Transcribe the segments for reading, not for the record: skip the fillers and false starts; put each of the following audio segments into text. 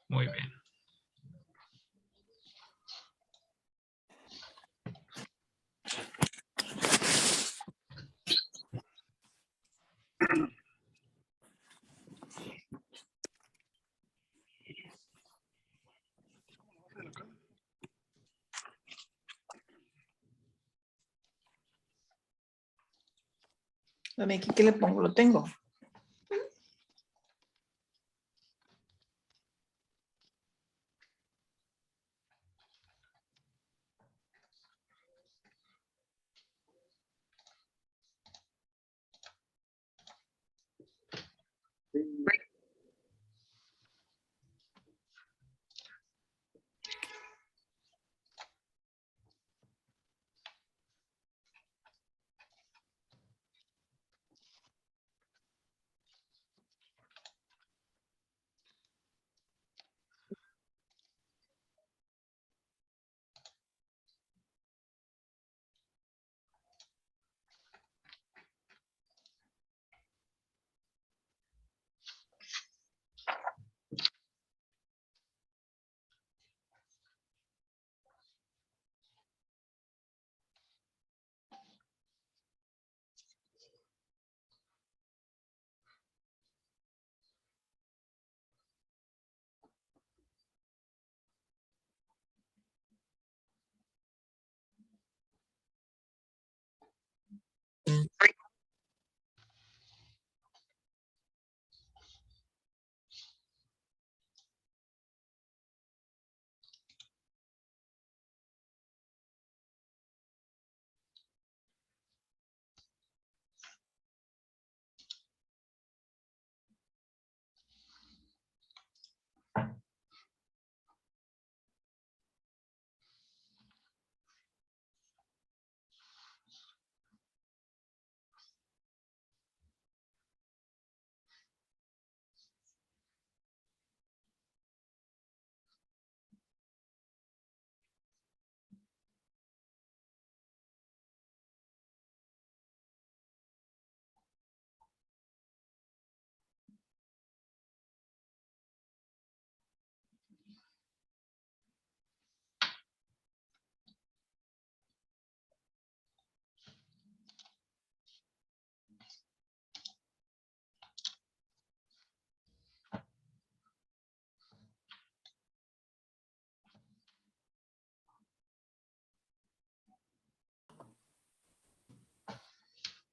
Muy bien. Dame aquí, ¿qué le pongo? Lo tengo.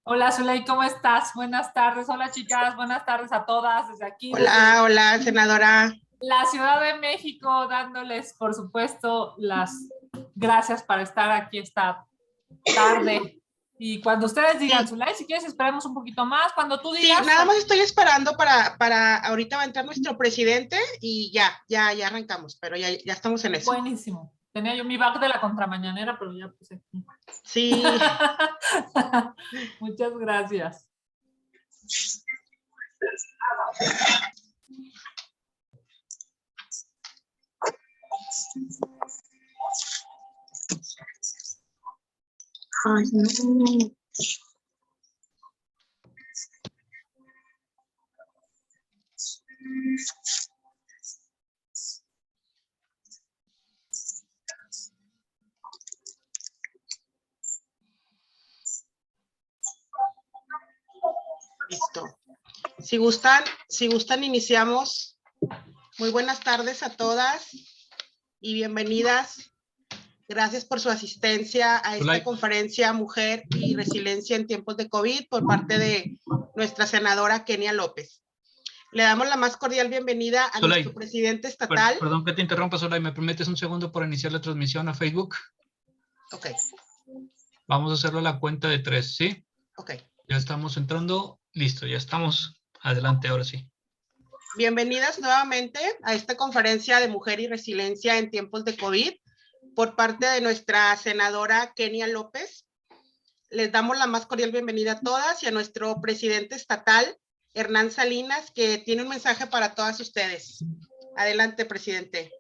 Hola, Zuley, ¿cómo estás? Buenas tardes. Hola, chicas. Buenas tardes a todas. Desde aquí, Hola, hola, senadora. la Ciudad de México, dándoles, por supuesto, las gracias por estar aquí esta tarde. Y cuando ustedes digan, Sí. Zuley, si quieres, esperemos un poquito más. Cuando tú Sí, digas. nada más estoy esperando para ahorita va a entrar nuestro presidente y ya arrancamos, pero ya estamos en eso. Buenísimo. Tenía yo mi bag de la contramañanera, pero ya puse aquí. Sí. Muchas gracias. Ay, no. Listo. Si gustan, iniciamos. Muy buenas tardes a todas y bienvenidas. Gracias por su asistencia a esta conferencia Mujer y Resiliencia en tiempos de COVID por parte de nuestra senadora Kenia López. Le damos la más cordial bienvenida a nuestro presidente estatal. Perdón que te interrumpa, Zulay. ¿Me permites un segundo para iniciar la transmisión a Facebook? Ok. Vamos a hacerlo a la cuenta de 3, ¿sí? Ok. Ya estamos entrando. Listo, ya estamos. Adelante, ahora sí. Bienvenidas nuevamente a esta conferencia de Mujer y Resiliencia en tiempos de COVID por parte de nuestra senadora Kenia López. Les damos la más cordial bienvenida a todas y a nuestro presidente estatal, Hernán Salinas, que tiene un mensaje para todas ustedes. Adelante, presidente.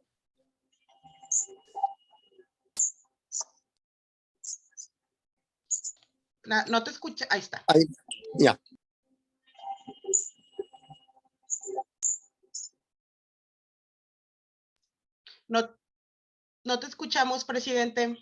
No te escucha, ahí está. Ahí, ya. No, no te escuchamos, presidente.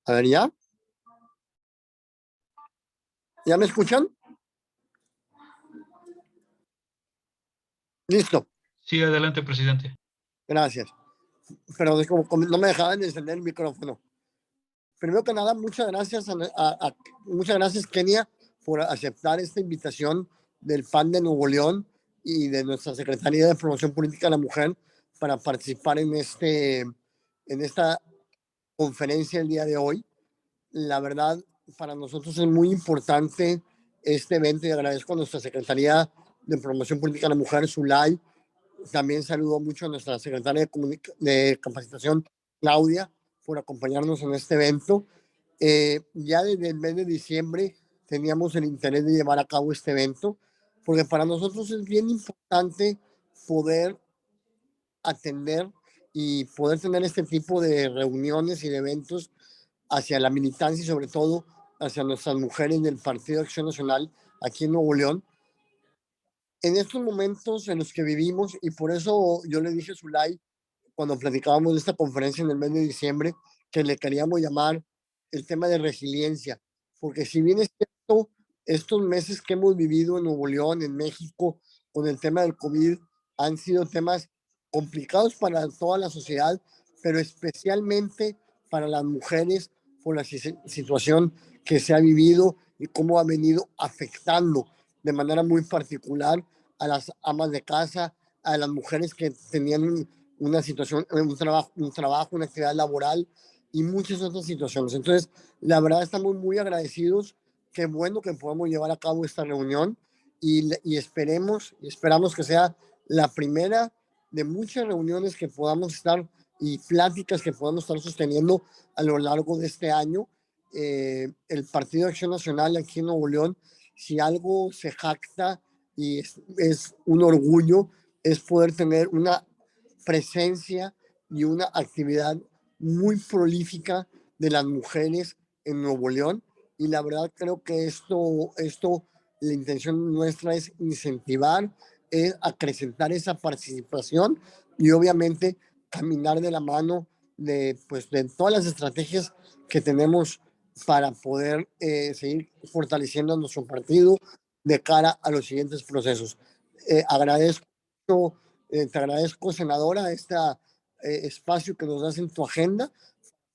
A ver, ¿ya? ¿Ya me escuchan? Listo, Sí, adelante, presidente. gracias. Pero es como no me dejaban de encender el micrófono. Primero que nada, muchas gracias, muchas gracias, Kenia, por aceptar esta invitación del PAN de Nuevo León y de nuestra Secretaría de Promoción Política de la Mujer para participar en esta conferencia el día de hoy. La verdad, para nosotros es muy importante este evento y agradezco a nuestra Secretaría de Promoción Política de la Mujer, Zulay. También saludo mucho a nuestra secretaria de Capacitación, Claudia, por acompañarnos en este evento. Ya desde el mes de diciembre teníamos el interés de llevar a cabo este evento, porque para nosotros es bien importante poder atender y poder tener este tipo de reuniones y de eventos hacia la militancia y sobre todo hacia nuestras mujeres del Partido Acción Nacional aquí en Nuevo León. En estos momentos en los que vivimos, y por eso yo le dije a Zulay cuando platicábamos de esta conferencia en el mes de diciembre, que le queríamos llamar el tema de resiliencia, porque si bien es cierto, estos meses que hemos vivido en Nuevo León, en México, con el tema del COVID, han sido temas complicados para toda la sociedad, pero especialmente para las mujeres por la situación que se ha vivido y cómo ha venido afectando de manera muy particular a las amas de casa, a las mujeres que tenían una situación, un trabajo, una actividad laboral y muchas otras situaciones. Entonces, la verdad estamos muy agradecidos. Qué bueno que podamos llevar a cabo esta reunión y esperamos que sea la primera de muchas reuniones que podamos estar y pláticas que podamos estar sosteniendo a lo largo de este año. El Partido de Acción Nacional aquí en Nuevo León, si algo se jacta y es un orgullo, es poder tener una presencia y una actividad muy prolífica de las mujeres en Nuevo León. Y la verdad creo que la intención nuestra es incentivar, es acrecentar esa participación y obviamente caminar de la mano pues, de todas las estrategias que tenemos para poder seguir fortaleciendo a nuestro partido de cara a los siguientes procesos. Agradezco, te agradezco, senadora, este espacio que nos das en tu agenda,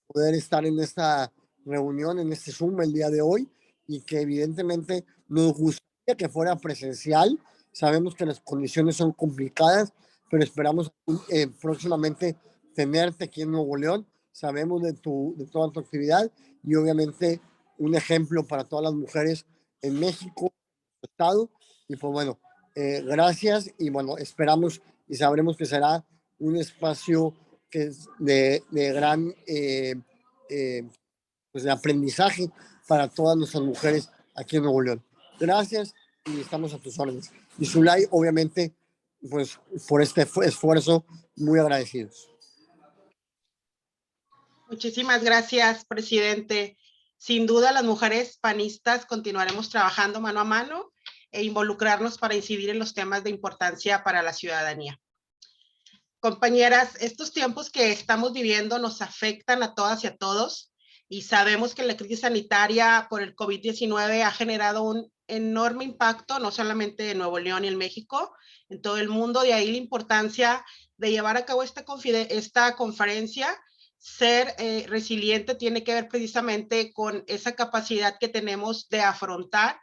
poder estar en esta reunión, en este Zoom el día de hoy, y que evidentemente nos gustaría que fuera presencial. Sabemos que las condiciones son complicadas, pero esperamos próximamente tenerte aquí en Nuevo León. Sabemos de toda tu actividad y obviamente un ejemplo para todas las mujeres en México, Estado. Y pues bueno, gracias y bueno, esperamos y sabremos que será un espacio que es de gran pues de aprendizaje para todas nuestras mujeres aquí en Nuevo León. Gracias y estamos a tus órdenes. Y Zulay, obviamente, pues por este esfuerzo, muy agradecidos. Muchísimas gracias, presidente. Sin duda, las mujeres panistas continuaremos trabajando mano a mano e involucrarnos para incidir en los temas de importancia para la ciudadanía. Compañeras, estos tiempos que estamos viviendo nos afectan a todas y a todos y sabemos que la crisis sanitaria por el COVID-19 ha generado un enorme impacto, no solamente en Nuevo León y en México, en todo el mundo. De ahí la importancia de llevar a cabo esta conferencia. Ser resiliente tiene que ver precisamente con esa capacidad que tenemos de afrontar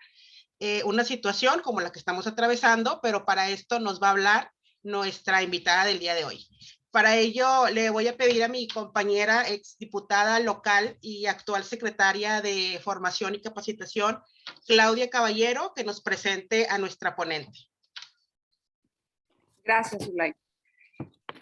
una situación como la que estamos atravesando, pero para esto nos va a hablar nuestra invitada del día de hoy. Para ello, le voy a pedir a mi compañera exdiputada local y actual secretaria de Formación y Capacitación, Claudia Caballero, que nos presente a nuestra ponente. Gracias, Zulay.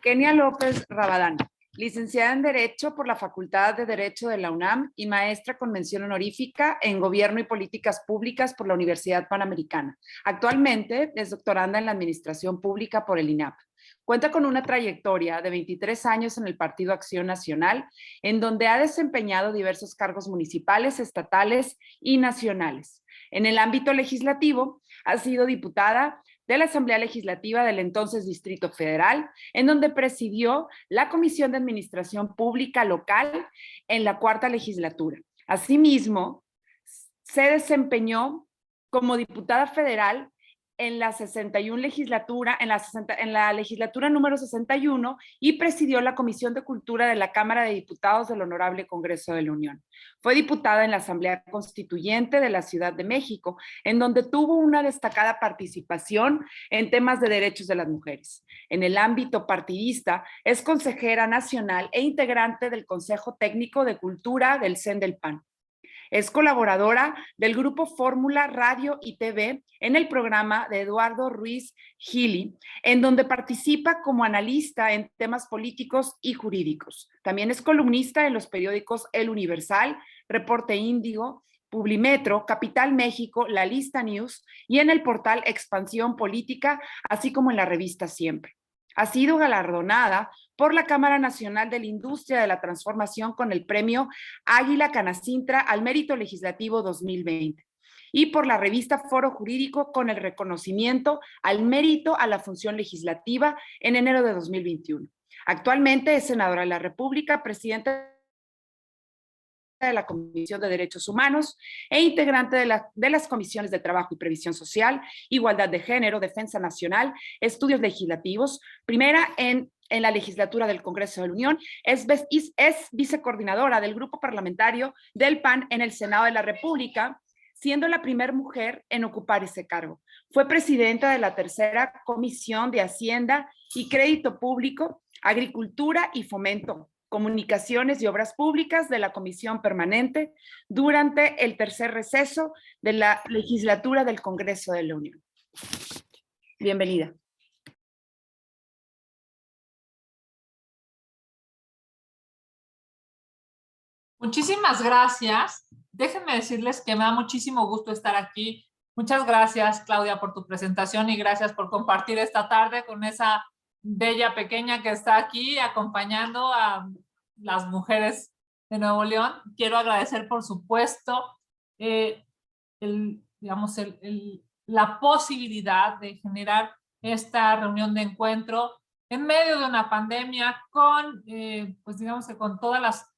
Kenia López Rabadán, licenciada en Derecho por la Facultad de Derecho de la UNAM y maestra con mención honorífica en Gobierno y Políticas Públicas por la Universidad Panamericana. Actualmente es doctoranda en la Administración Pública por el INAP. Cuenta con una trayectoria de 23 años en el Partido Acción Nacional, en donde ha desempeñado diversos cargos municipales, estatales y nacionales. En el ámbito legislativo, ha sido diputada de la Asamblea Legislativa del entonces Distrito Federal, en donde presidió la Comisión de Administración Pública Local en la 4ª legislatura. Asimismo, se desempeñó como diputada federal en la 61 legislatura, en la legislatura número 61, y presidió la Comisión de Cultura de la Cámara de Diputados del Honorable Congreso de la Unión. Fue diputada en la Asamblea Constituyente de la Ciudad de México, en donde tuvo una destacada participación en temas de derechos de las mujeres. En el ámbito partidista, es consejera nacional e integrante del Consejo Técnico de Cultura del CEN del PAN. Es colaboradora del grupo Fórmula Radio y TV en el programa de Eduardo Ruiz Gili, en donde participa como analista en temas políticos y jurídicos. También es columnista en los periódicos El Universal, Reporte Índigo, Publimetro, Capital México, La Lista News y en el portal Expansión Política, así como en la revista Siempre. Ha sido galardonada por la Cámara Nacional de la Industria de la Transformación con el premio Águila Canacintra al Mérito Legislativo 2020 y por la revista Foro Jurídico con el reconocimiento al mérito a la función legislativa en enero de 2021. Actualmente es senadora de la República, presidenta de la Comisión de Derechos Humanos e integrante de las comisiones de Trabajo y Previsión Social, Igualdad de Género, Defensa Nacional, Estudios Legislativos, primera en la legislatura del Congreso de la Unión, es vicecoordinadora del grupo parlamentario del PAN en el Senado de la República, siendo la primera mujer en ocupar ese cargo. Fue presidenta de la 3ª Comisión de Hacienda y Crédito Público, Agricultura y Fomento, Comunicaciones y Obras Públicas de la Comisión Permanente durante el 3er receso de la legislatura del Congreso de la Unión. Bienvenida. Muchísimas gracias. Déjenme decirles que me da muchísimo gusto estar aquí. Muchas gracias, Claudia, por tu presentación y gracias por compartir esta tarde con esa bella pequeña que está aquí acompañando a las mujeres de Nuevo León. Quiero agradecer, por supuesto, la posibilidad de generar esta reunión de encuentro en medio de una pandemia con, pues digamos que con todas las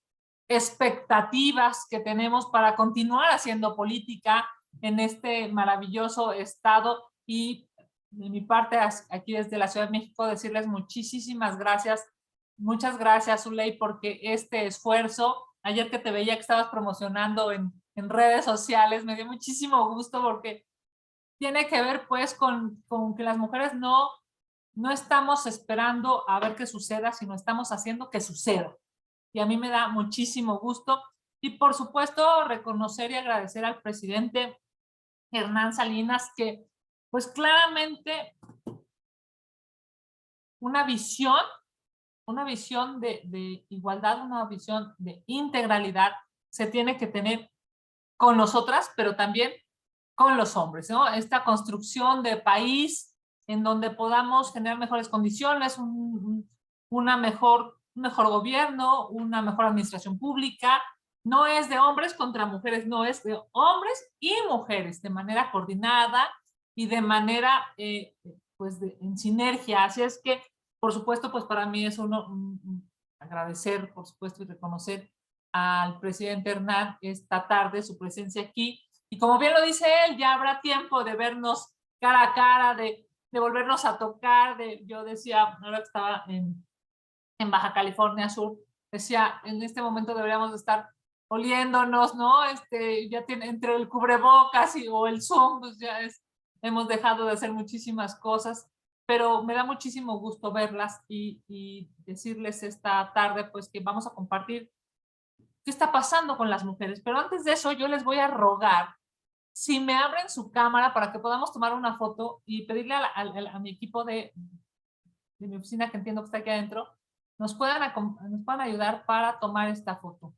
expectativas que tenemos para continuar haciendo política en este maravilloso estado. Y de mi parte, aquí desde la Ciudad de México, decirles muchísimas gracias. Muchas gracias, Zuley, porque este esfuerzo, ayer que te veía que estabas promocionando en redes sociales, me dio muchísimo gusto porque tiene que ver pues con que las mujeres no estamos esperando a ver qué suceda, sino estamos haciendo que suceda. Y a mí me da muchísimo gusto. Y por supuesto, reconocer y agradecer al presidente Hernán Salinas, que pues claramente una visión de igualdad, una visión de integralidad se tiene que tener con nosotras, pero también con los hombres, ¿no? Esta construcción de país en donde podamos generar mejores condiciones, un mejor gobierno, una mejor administración pública. No es de hombres contra mujeres, no, es de hombres y mujeres de manera coordinada y de manera pues en sinergia. Así es que, por supuesto, pues para mí es agradecer, por supuesto, y reconocer al presidente Hernán esta tarde su presencia aquí. Y como bien lo dice él, ya habrá tiempo de vernos cara a cara, de volvernos a tocar. Yo decía, ahora que estaba en Baja California Sur, decía, en este momento deberíamos estar oliéndonos, ¿no? Ya tiene entre el cubrebocas o el Zoom, pues ya hemos dejado de hacer muchísimas cosas, pero me da muchísimo gusto verlas y decirles esta tarde, pues, que vamos a compartir qué está pasando con las mujeres. Pero antes de eso, yo les voy a rogar si me abren su cámara para que podamos tomar una foto y pedirle a mi equipo de mi oficina, que entiendo que está aquí adentro, nos puedan ayudar para tomar esta foto.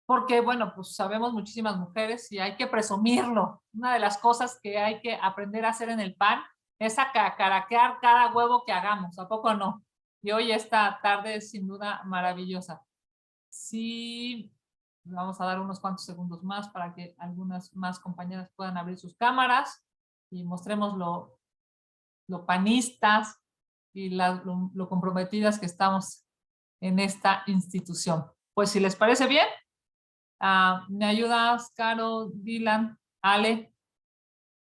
Porque, bueno, pues sabemos muchísimas mujeres y hay que presumirlo. Una de las cosas que hay que aprender a hacer en el PAN es a caraquear cada huevo que hagamos, ¿a poco no? Y hoy esta tarde es sin duda maravillosa. Sí, vamos a dar unos cuantos segundos más para que algunas más compañeras puedan abrir sus cámaras y mostremos lo panistas y lo comprometidas que estamos en esta institución. Pues si les parece bien, ¿me ayudas, Caro, Dylan, Ale,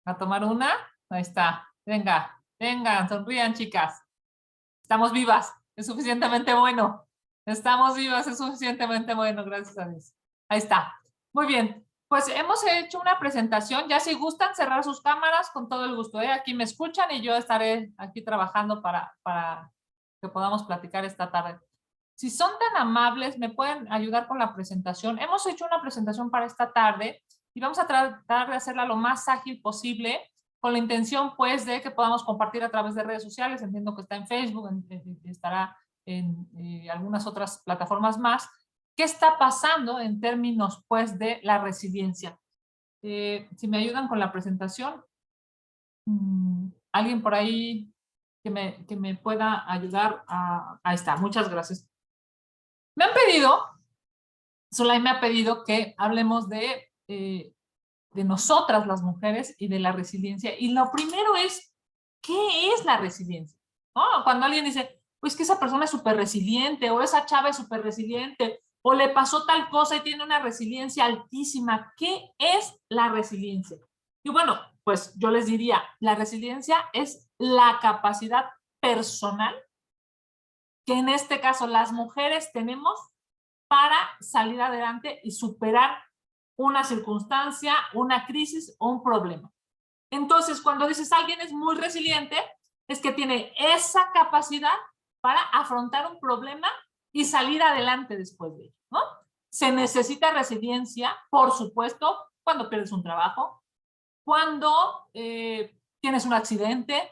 a tomar una? Ahí está. Venga, vengan, sonrían, chicas. Estamos vivas, es suficientemente bueno. Estamos vivas, es suficientemente bueno, gracias a Dios. Ahí está. Muy bien, pues hemos hecho una presentación. Ya si gustan cerrar sus cámaras, con todo el gusto. Aquí me escuchan y yo estaré aquí trabajando para que podamos platicar esta tarde. Si son tan amables, me pueden ayudar con la presentación. Hemos hecho una presentación para esta tarde y vamos a tratar de hacerla lo más ágil posible, con la intención, pues, de que podamos compartir a través de redes sociales. Entiendo que está en Facebook, estará en algunas otras plataformas más. ¿Qué está pasando en términos, pues, de la resiliencia? Si me ayudan con la presentación, alguien por ahí que me pueda ayudar. Ahí está, muchas gracias. Me han pedido, Zulay me ha pedido que hablemos de nosotras las mujeres y de la resiliencia. Y lo primero es, ¿qué es la resiliencia? ¿No? Cuando alguien dice, pues que esa persona es súper resiliente, o esa chava es súper resiliente, o le pasó tal cosa y tiene una resiliencia altísima. ¿Qué es la resiliencia? Y bueno, pues yo les diría, la resiliencia es la capacidad personal que en este caso las mujeres tenemos para salir adelante y superar una circunstancia, una crisis o un problema. Entonces, cuando dices alguien es muy resiliente, es que tiene esa capacidad para afrontar un problema y salir adelante después de ello, ¿no? Se necesita resiliencia, por supuesto, cuando pierdes un trabajo, cuando tienes un accidente,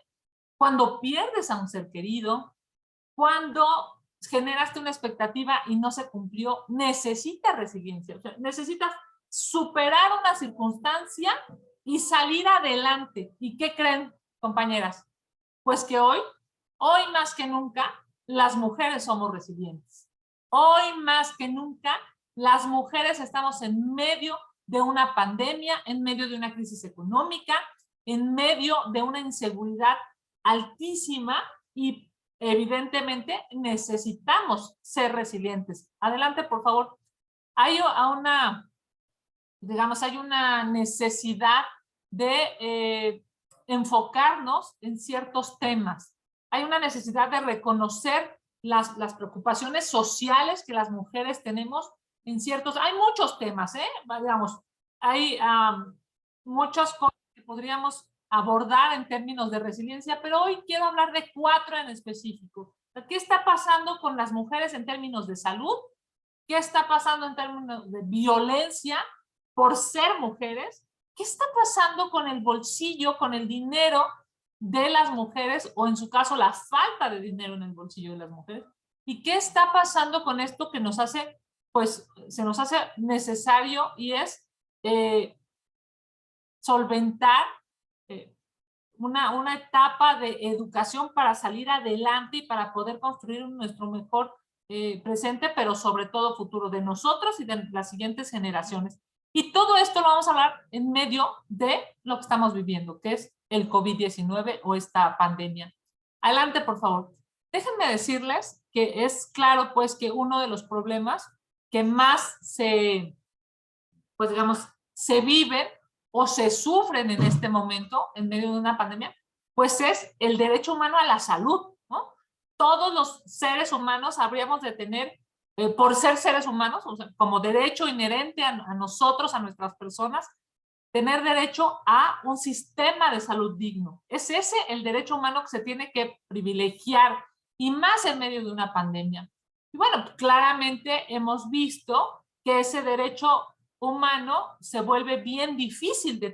cuando pierdes a un ser querido, cuando generaste una expectativa y no se cumplió. Necesitas resiliencia, o sea, necesitas superar una circunstancia y salir adelante. ¿Y qué creen, compañeras? Pues que hoy más que nunca, las mujeres somos resilientes. Hoy más que nunca, las mujeres estamos en medio de una pandemia, en medio de una crisis económica, en medio de una inseguridad altísima y evidentemente necesitamos ser resilientes. Adelante, por favor. Hay una necesidad de enfocarnos en ciertos temas. Hay una necesidad de reconocer las preocupaciones sociales que las mujeres tenemos en ciertos... Hay muchos temas, digamos, hay muchas cosas que podríamos abordar en términos de resiliencia, pero hoy quiero hablar de 4 en específico. ¿Qué está pasando con las mujeres en términos de salud? ¿Qué está pasando en términos de violencia por ser mujeres? ¿Qué está pasando con el bolsillo, con el dinero de las mujeres, o en su caso la falta de dinero en el bolsillo de las mujeres? ¿Y qué está pasando con esto que nos hace, pues, se nos hace necesario, y es solventar una etapa de educación para salir adelante y para poder construir nuestro mejor presente, pero sobre todo futuro de nosotros y de las siguientes generaciones? Y todo esto lo vamos a hablar en medio de lo que estamos viviendo, que es el COVID-19 o esta pandemia. Adelante, por favor. Déjenme decirles que es claro, pues, que uno de los problemas que más se viven o se sufren en este momento, en medio de una pandemia, pues es el derecho humano a la salud, ¿no? Todos los seres humanos habríamos de tener, por ser seres humanos, o sea, como derecho inherente a nosotros, a nuestras personas, tener derecho a un sistema de salud digno. Es ese el derecho humano que se tiene que privilegiar, y más en medio de una pandemia. Y bueno, claramente hemos visto que ese derecho humano se vuelve bien difícil de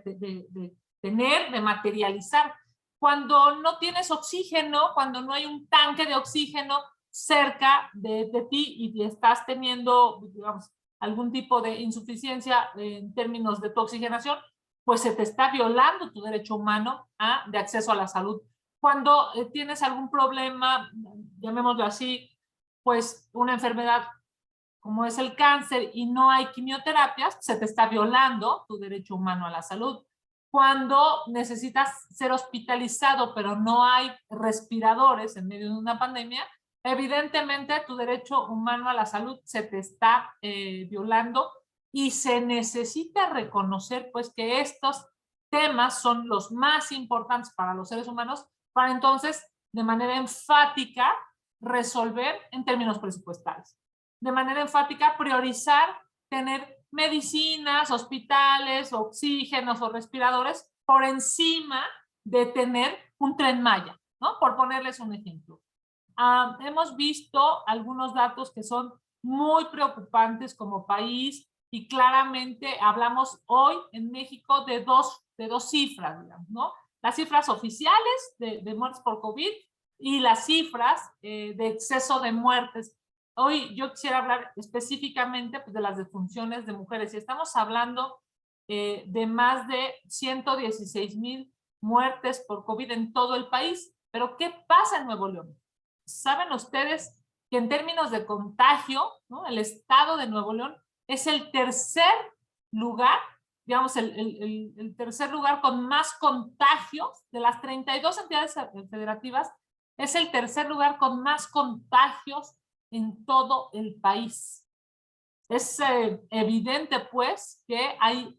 tener, de materializar. Cuando no tienes oxígeno, cuando no hay un tanque de oxígeno, cerca de ti y estás teniendo, digamos, algún tipo de insuficiencia en términos de tu oxigenación, pues se te está violando tu derecho humano de acceso a la salud. Cuando tienes algún problema, llamémoslo así, pues una enfermedad como es el cáncer y no hay quimioterapias, se te está violando tu derecho humano a la salud. Cuando necesitas ser hospitalizado, pero no hay respiradores en medio de una pandemia, evidentemente tu derecho humano a la salud se te está violando y se necesita reconocer pues que estos temas son los más importantes para los seres humanos para entonces de manera enfática resolver en términos presupuestales. De manera enfática priorizar tener medicinas, hospitales, oxígenos o respiradores por encima de tener un Tren Maya, ¿no? Por ponerles un ejemplo. Hemos visto algunos datos que son muy preocupantes como país y claramente hablamos hoy en México de dos cifras, digamos, ¿no? Las cifras oficiales de muertes por COVID y las cifras de exceso de muertes. Hoy yo quisiera hablar específicamente pues, de las defunciones de mujeres y estamos hablando de más de 116,000 muertes por COVID en todo el país. Pero ¿qué pasa en Nuevo León? ¿Saben ustedes que en términos de contagio, ¿no? El estado de Nuevo León es el tercer lugar, digamos, el tercer lugar con más contagios de las 32 entidades federativas, es el tercer lugar con más contagios en todo el país. Es evidente, pues, que hay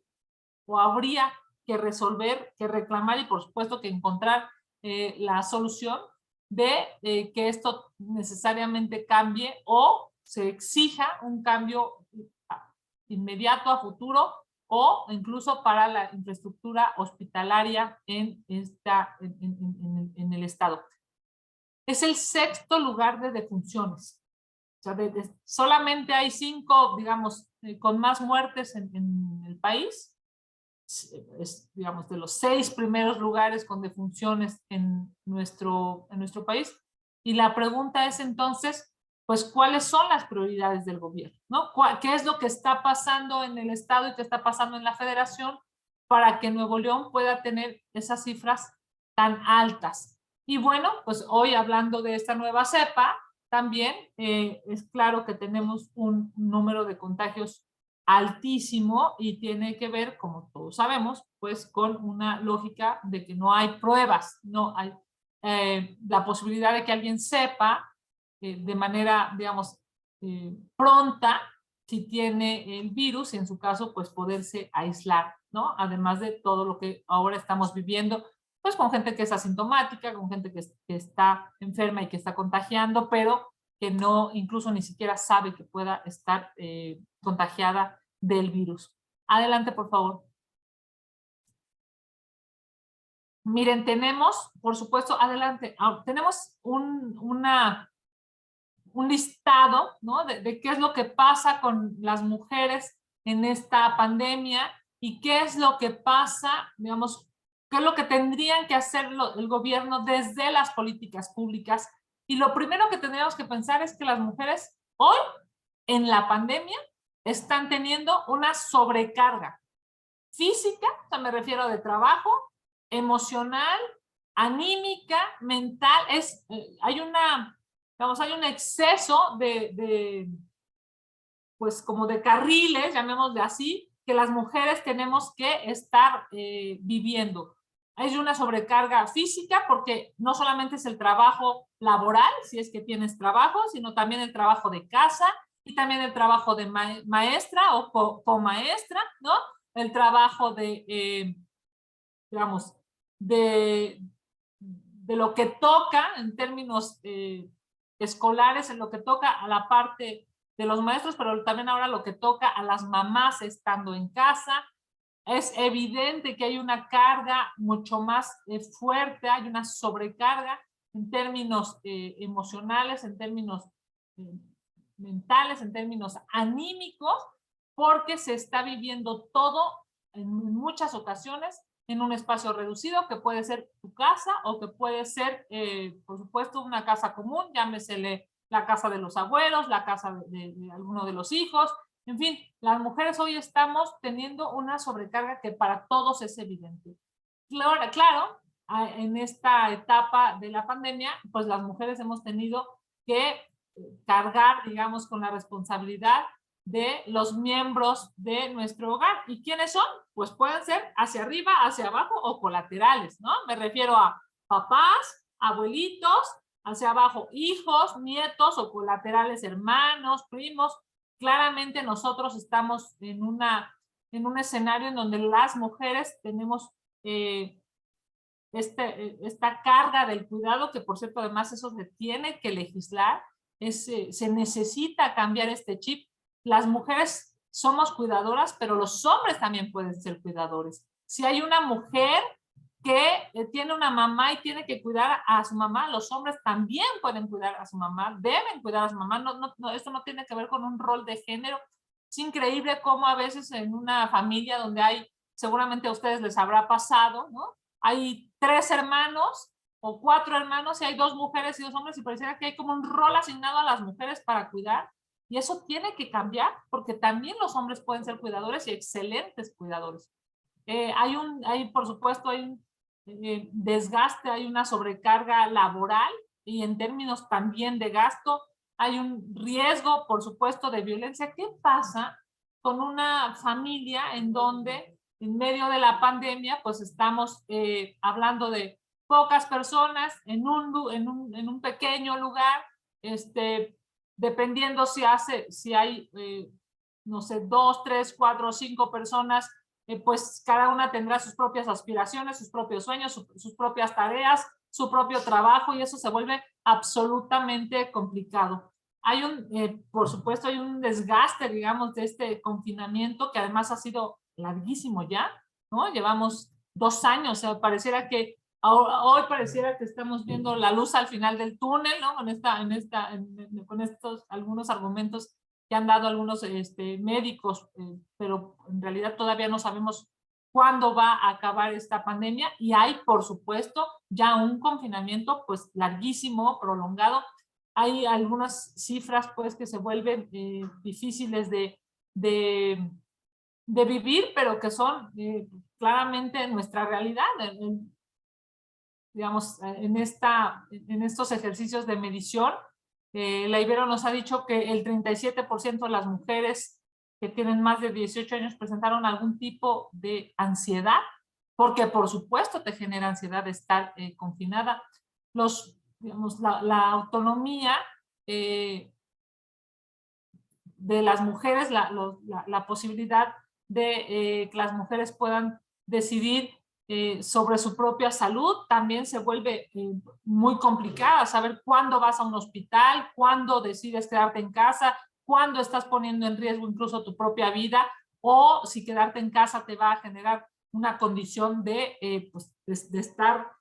o habría que resolver, que reclamar y, por supuesto, que encontrar la solución de que esto necesariamente cambie o se exija un cambio inmediato a futuro o incluso para la infraestructura hospitalaria en el estado. Es el sexto lugar de defunciones. O sea, solamente hay 5, digamos, con más muertes en el país. Es, digamos, de los 6 primeros lugares con defunciones en nuestro país. Y la pregunta es entonces, pues, ¿cuáles son las prioridades del gobierno? ¿No? ¿Qué es lo que está pasando en el estado y qué está pasando en la federación para que Nuevo León pueda tener esas cifras tan altas? Y bueno, pues hoy hablando de esta nueva cepa, también es claro que tenemos un número de contagios altísimo y tiene que ver, como todos sabemos, pues con una lógica de que no hay pruebas, no hay la posibilidad de que alguien sepa de manera, digamos, pronta si tiene el virus y en su caso, pues poderse aislar, ¿no? Además de todo lo que ahora estamos viviendo, pues con gente que es asintomática, con gente que está enferma y que está contagiando, pero que no, incluso ni siquiera sabe que pueda estar contagiada del virus. Adelante, por favor. Miren, tenemos, por supuesto, adelante, tenemos un listado, ¿no? De qué es lo que pasa con las mujeres en esta pandemia y qué es lo que pasa, digamos, qué es lo que tendrían que hacer el gobierno desde las políticas públicas. Y lo primero que tendríamos que pensar es que las mujeres hoy, en la pandemia, están teniendo una sobrecarga física, o sea, me refiero de trabajo, emocional, anímica, mental, hay un exceso pues como de carriles, llamémosle así, que las mujeres tenemos que estar viviendo. Hay una sobrecarga física porque no solamente es el trabajo laboral, si es que tienes trabajo, sino también el trabajo de casa y también el trabajo de maestra o comaestra, ¿no? El trabajo de, digamos, de lo que toca en términos escolares, en lo que toca a la parte de los maestros, pero también ahora lo que toca a las mamás estando en casa. Es evidente que hay una carga mucho más fuerte, hay una sobrecarga en términos emocionales, en términos mentales, en términos anímicos, porque se está viviendo todo en muchas ocasiones en un espacio reducido que puede ser tu casa o que puede ser, por supuesto, una casa común, llámesele la casa de los abuelos, la casa de alguno de los hijos. En fin, las mujeres hoy estamos teniendo una sobrecarga que para todos es evidente. Claro, en esta etapa de la pandemia, pues las mujeres hemos tenido que cargar, digamos, con la responsabilidad de los miembros de nuestro hogar. ¿Y quiénes son? Pues pueden ser hacia arriba, hacia abajo o colaterales, ¿no? Me refiero a papás, abuelitos, hacia abajo hijos, nietos o colaterales hermanos, primos. Claramente nosotros estamos en un escenario en donde las mujeres tenemos esta carga del cuidado, que por cierto además eso se tiene que legislar, se necesita cambiar este chip. Las mujeres somos cuidadoras, pero los hombres también pueden ser cuidadores. Si hay una mujer que tiene una mamá y tiene que cuidar a su mamá, los hombres también pueden cuidar a su mamá, deben cuidar a su mamá. Esto no tiene que ver con un rol de género. Es increíble cómo a veces en una familia donde hay, seguramente a ustedes les habrá pasado, ¿no? Hay 3 hermanos o 4 hermanos y hay 2 mujeres y 2 hombres y pareciera que hay como un rol asignado a las mujeres para cuidar, y eso tiene que cambiar porque también los hombres pueden ser cuidadores y excelentes cuidadores. Por supuesto, hay un desgaste, hay una sobrecarga laboral y en términos también de gasto, hay un riesgo, por supuesto, de violencia. ¿Qué pasa con una familia en donde en medio de la pandemia, pues estamos hablando de pocas personas en un pequeño lugar, dependiendo si hay, no sé, 2, 3, 4, 5 personas, pues cada una tendrá sus propias aspiraciones, sus propios sueños, sus propias tareas, su propio trabajo, y eso se vuelve absolutamente complicado. Por supuesto, hay un desgaste, digamos, de este confinamiento que además ha sido larguísimo ya, ¿no? Llevamos 2 años, o sea, pareciera que hoy pareciera que estamos viendo la luz al final del túnel, ¿no? Con estos algunos argumentos que han dado algunos médicos, pero en realidad todavía no sabemos cuándo va a acabar esta pandemia, y hay, por supuesto, ya un confinamiento pues larguísimo, prolongado. Hay algunas cifras pues que se vuelven difíciles de vivir, pero que son claramente nuestra realidad. Digamos, en estos ejercicios de medición, la Ibero nos ha dicho que el 37% de las mujeres que tienen más de 18 años presentaron algún tipo de ansiedad, porque por supuesto te genera ansiedad estar confinada. Digamos, la autonomía de las mujeres, la posibilidad de que las mujeres puedan decidir sobre su propia salud, también se vuelve muy complicada. Saber cuándo vas a un hospital, cuándo decides quedarte en casa, cuándo estás poniendo en riesgo incluso tu propia vida, o si quedarte en casa te va a generar una condición de estar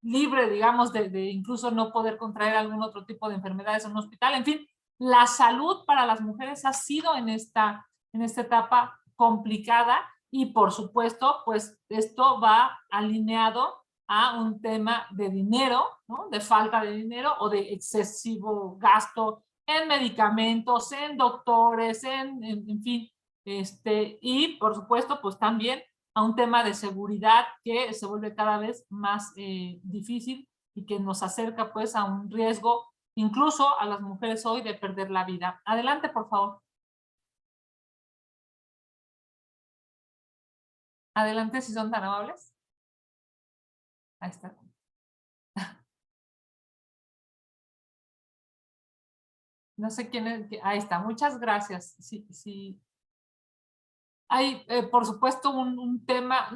libre, digamos, de incluso no poder contraer algún otro tipo de enfermedades en un hospital. En fin, la salud para las mujeres ha sido en esta etapa complicada, y por supuesto, pues esto va alineado a un tema de dinero, ¿no? De falta de dinero o de excesivo gasto en medicamentos, en doctores, en fin, y por supuesto, pues también a un tema de seguridad que se vuelve cada vez más difícil y que nos acerca pues a un riesgo incluso a las mujeres hoy de perder la vida. Adelante, por favor. Adelante, si son tan amables. Ahí está. No sé quién es. Ahí está, muchas gracias. Sí, sí. Hay, por supuesto, un tema.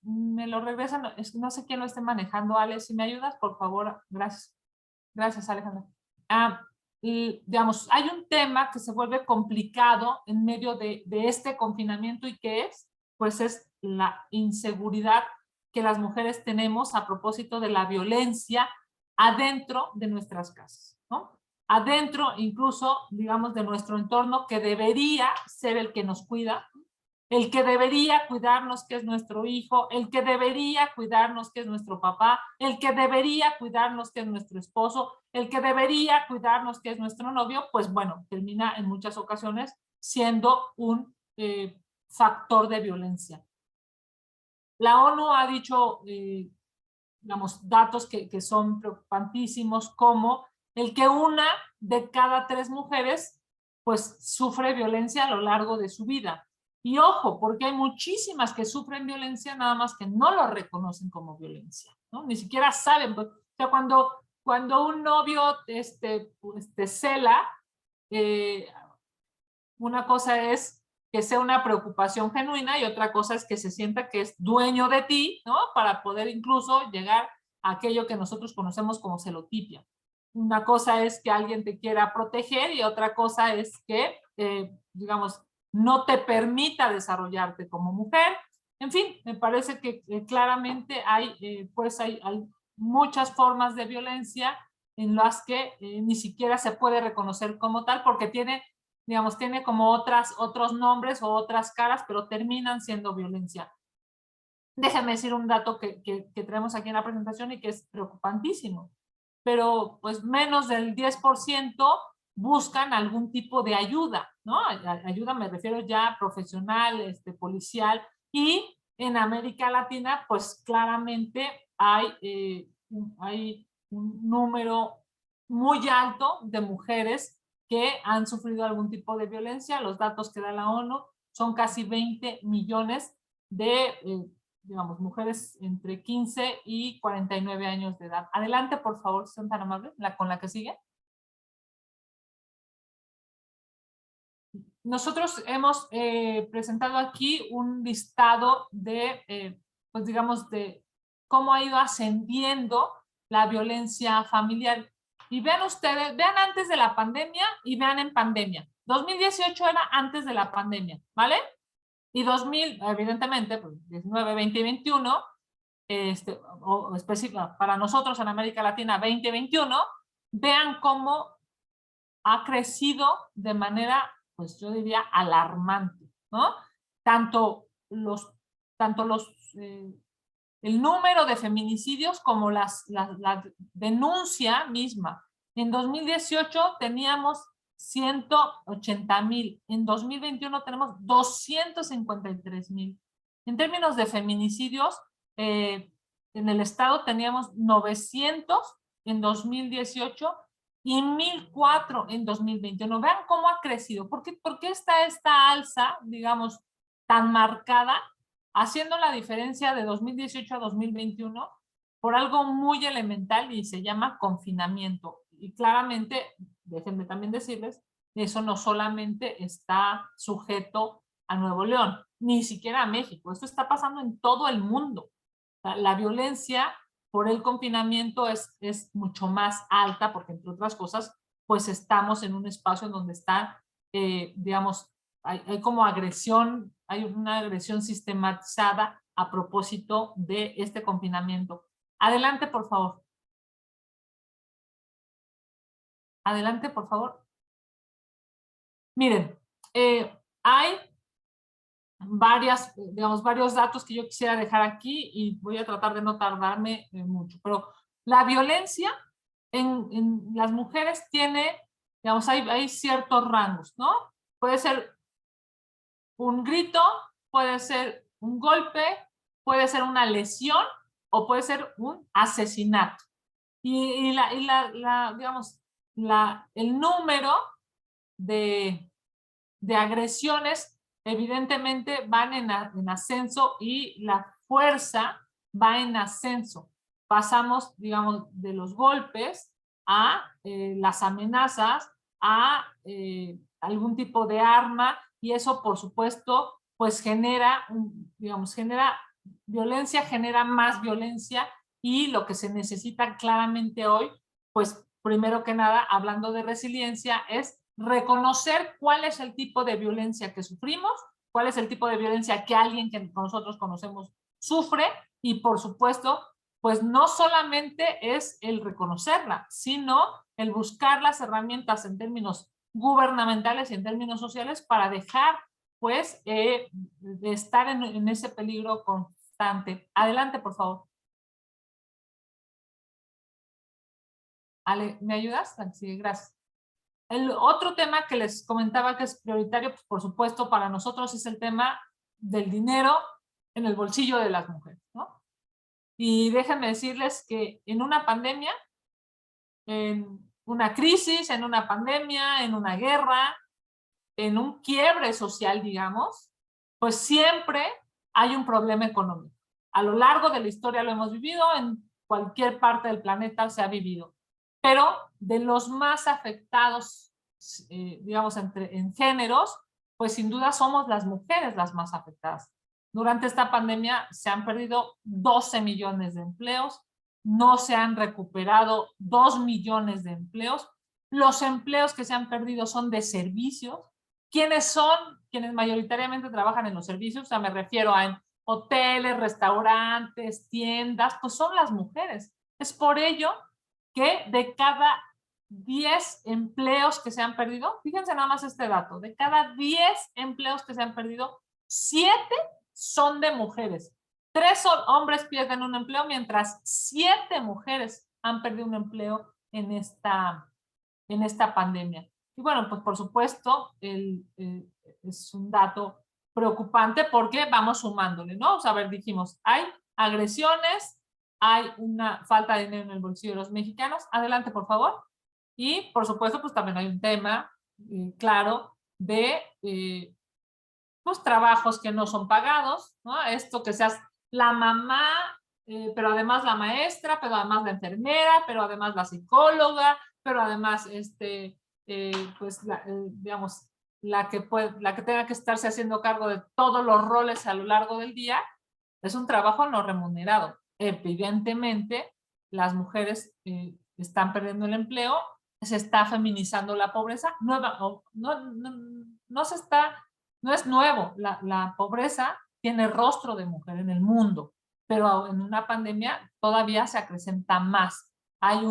Me lo regresan. No sé quién lo esté manejando. Ale, si me ayudas, por favor. Gracias. Gracias, Alejandra. Y, digamos, hay un tema que se vuelve complicado en medio de este confinamiento, y que pues es la inseguridad que las mujeres tenemos a propósito de la violencia adentro de nuestras casas, ¿no? Adentro incluso, digamos, de nuestro entorno, que debería ser el que nos cuida, el que debería cuidarnos, que es nuestro hijo, el que debería cuidarnos, que es nuestro papá, el que debería cuidarnos, que es nuestro esposo, el que debería cuidarnos, que es nuestro novio, pues bueno, termina en muchas ocasiones siendo un factor de violencia. La ONU ha dicho, digamos, datos que son preocupantísimos, como el que 1 de cada 3 mujeres pues sufre violencia a lo largo de su vida. Y ojo, porque hay muchísimas que sufren violencia, nada más que no lo reconocen como violencia, ¿no? Ni siquiera saben, pues, o sea, cuando un novio cela, una cosa es que sea una preocupación genuina y otra cosa es que se sienta que es dueño de ti, ¿no? Para poder incluso llegar a aquello que nosotros conocemos como celotipia. Una cosa es que alguien te quiera proteger y otra cosa es que, digamos, no te permita desarrollarte como mujer. En fin, me parece que claramente hay muchas formas de violencia en las que ni siquiera se puede reconocer como tal porque tiene como otros nombres o otras caras, pero terminan siendo violencia. Déjenme decir un dato que traemos aquí en la presentación y que es preocupantísimo, pero pues menos del 10% buscan algún tipo de ayuda, ¿no? Ayuda me refiero ya profesional, policial, y en América Latina pues claramente hay un número muy alto de mujeres que han sufrido algún tipo de violencia. Los datos que da la ONU son casi 20 millones de, digamos, mujeres entre 15 y 49 años de edad. Adelante, por favor, si son tan amables, con la que sigue. Nosotros hemos presentado aquí un listado de, pues digamos, de cómo ha ido ascendiendo la violencia familiar. Y vean ustedes, vean antes de la pandemia y vean en pandemia. 2018 era antes de la pandemia, ¿vale? Y 2000, evidentemente, pues 19, 20 y 21, o específico para nosotros en América Latina 2021, vean cómo ha crecido de manera, pues yo diría, alarmante, ¿no? Tanto el número de feminicidios como la denuncia misma. En 2018 teníamos 180,000, en 2021 tenemos 253,000. En términos de feminicidios, en el estado teníamos 900 en 2018 y 1,004 en 2021. Vean cómo ha crecido. ¿Por qué está esta alza, digamos, tan marcada, haciendo la diferencia de 2018 a 2021 por algo muy elemental y se llama confinamiento? Y claramente, déjenme también decirles, eso no solamente está sujeto a Nuevo León, ni siquiera a México. Esto está pasando en todo el mundo. La violencia por el confinamiento es mucho más alta porque, entre otras cosas, pues estamos en un espacio en donde está, digamos, hay como agresión, hay una agresión sistematizada a propósito de este confinamiento. Adelante, por favor. Adelante, por favor. Miren, hay varios datos que yo quisiera dejar aquí y voy a tratar de no tardarme mucho, pero la violencia en las mujeres tiene, digamos, hay ciertos rangos, ¿no? Puede ser un grito, puede ser un golpe, puede ser una lesión o puede ser un asesinato. Digamos, el número de agresiones evidentemente van en ascenso y la fuerza va en ascenso. Pasamos, digamos, de los golpes a las amenazas, a algún tipo de arma, y eso, por supuesto, pues genera violencia, genera más violencia, y lo que se necesita claramente hoy, pues primero que nada, hablando de resiliencia, es reconocer cuál es el tipo de violencia que sufrimos, cuál es el tipo de violencia que alguien que nosotros conocemos sufre, y por supuesto, pues no solamente es el reconocerla, sino el buscar las herramientas en términos gubernamentales y en términos sociales para dejar pues de estar en ese peligro constante. Adelante, por favor. Ale, ¿me ayudas? Sí, gracias. El otro tema que les comentaba que es prioritario, pues por supuesto para nosotros, es el tema del dinero en el bolsillo de las mujeres, ¿no? Y déjenme decirles que en una pandemia, en una crisis, en una pandemia, en una guerra, en un quiebre social, digamos, pues siempre hay un problema económico. A lo largo de la historia lo hemos vivido, en cualquier parte del planeta se ha vivido. Pero de los más afectados, digamos, en géneros, pues sin duda somos las mujeres las más afectadas. Durante esta pandemia se han perdido 12 millones de empleos, no se han recuperado 2 millones de empleos. Los empleos que se han perdido son de servicios. ¿Quiénes son quienes mayoritariamente trabajan en los servicios? O sea, me refiero a en hoteles, restaurantes, tiendas, pues son las mujeres. Es por ello que de cada 10 empleos que se han perdido, fíjense nada más este dato, de cada 10 empleos que se han perdido, 7 son de mujeres. 3 hombres pierden un empleo, mientras 7 mujeres han perdido un empleo en esta pandemia. Y bueno, pues por supuesto, es un dato preocupante porque vamos sumándole, ¿no? O sea, a ver, dijimos, hay agresiones, hay una falta de dinero en el bolsillo de los mexicanos. Adelante, por favor. Y por supuesto, pues también hay un tema claro de pues, trabajos que no son pagados, ¿no? Esto que seas la mamá, pero además la maestra, pero además la enfermera, pero además la psicóloga, pero además, pues, digamos, la que tenga que estarse haciendo cargo de todos los roles a lo largo del día, es un trabajo no remunerado. Evidentemente, las mujeres están perdiendo el empleo, se está feminizando la pobreza, no es nuevo, la pobreza tiene rostro de mujer en el mundo, pero en una pandemia todavía se acrecenta más. Hay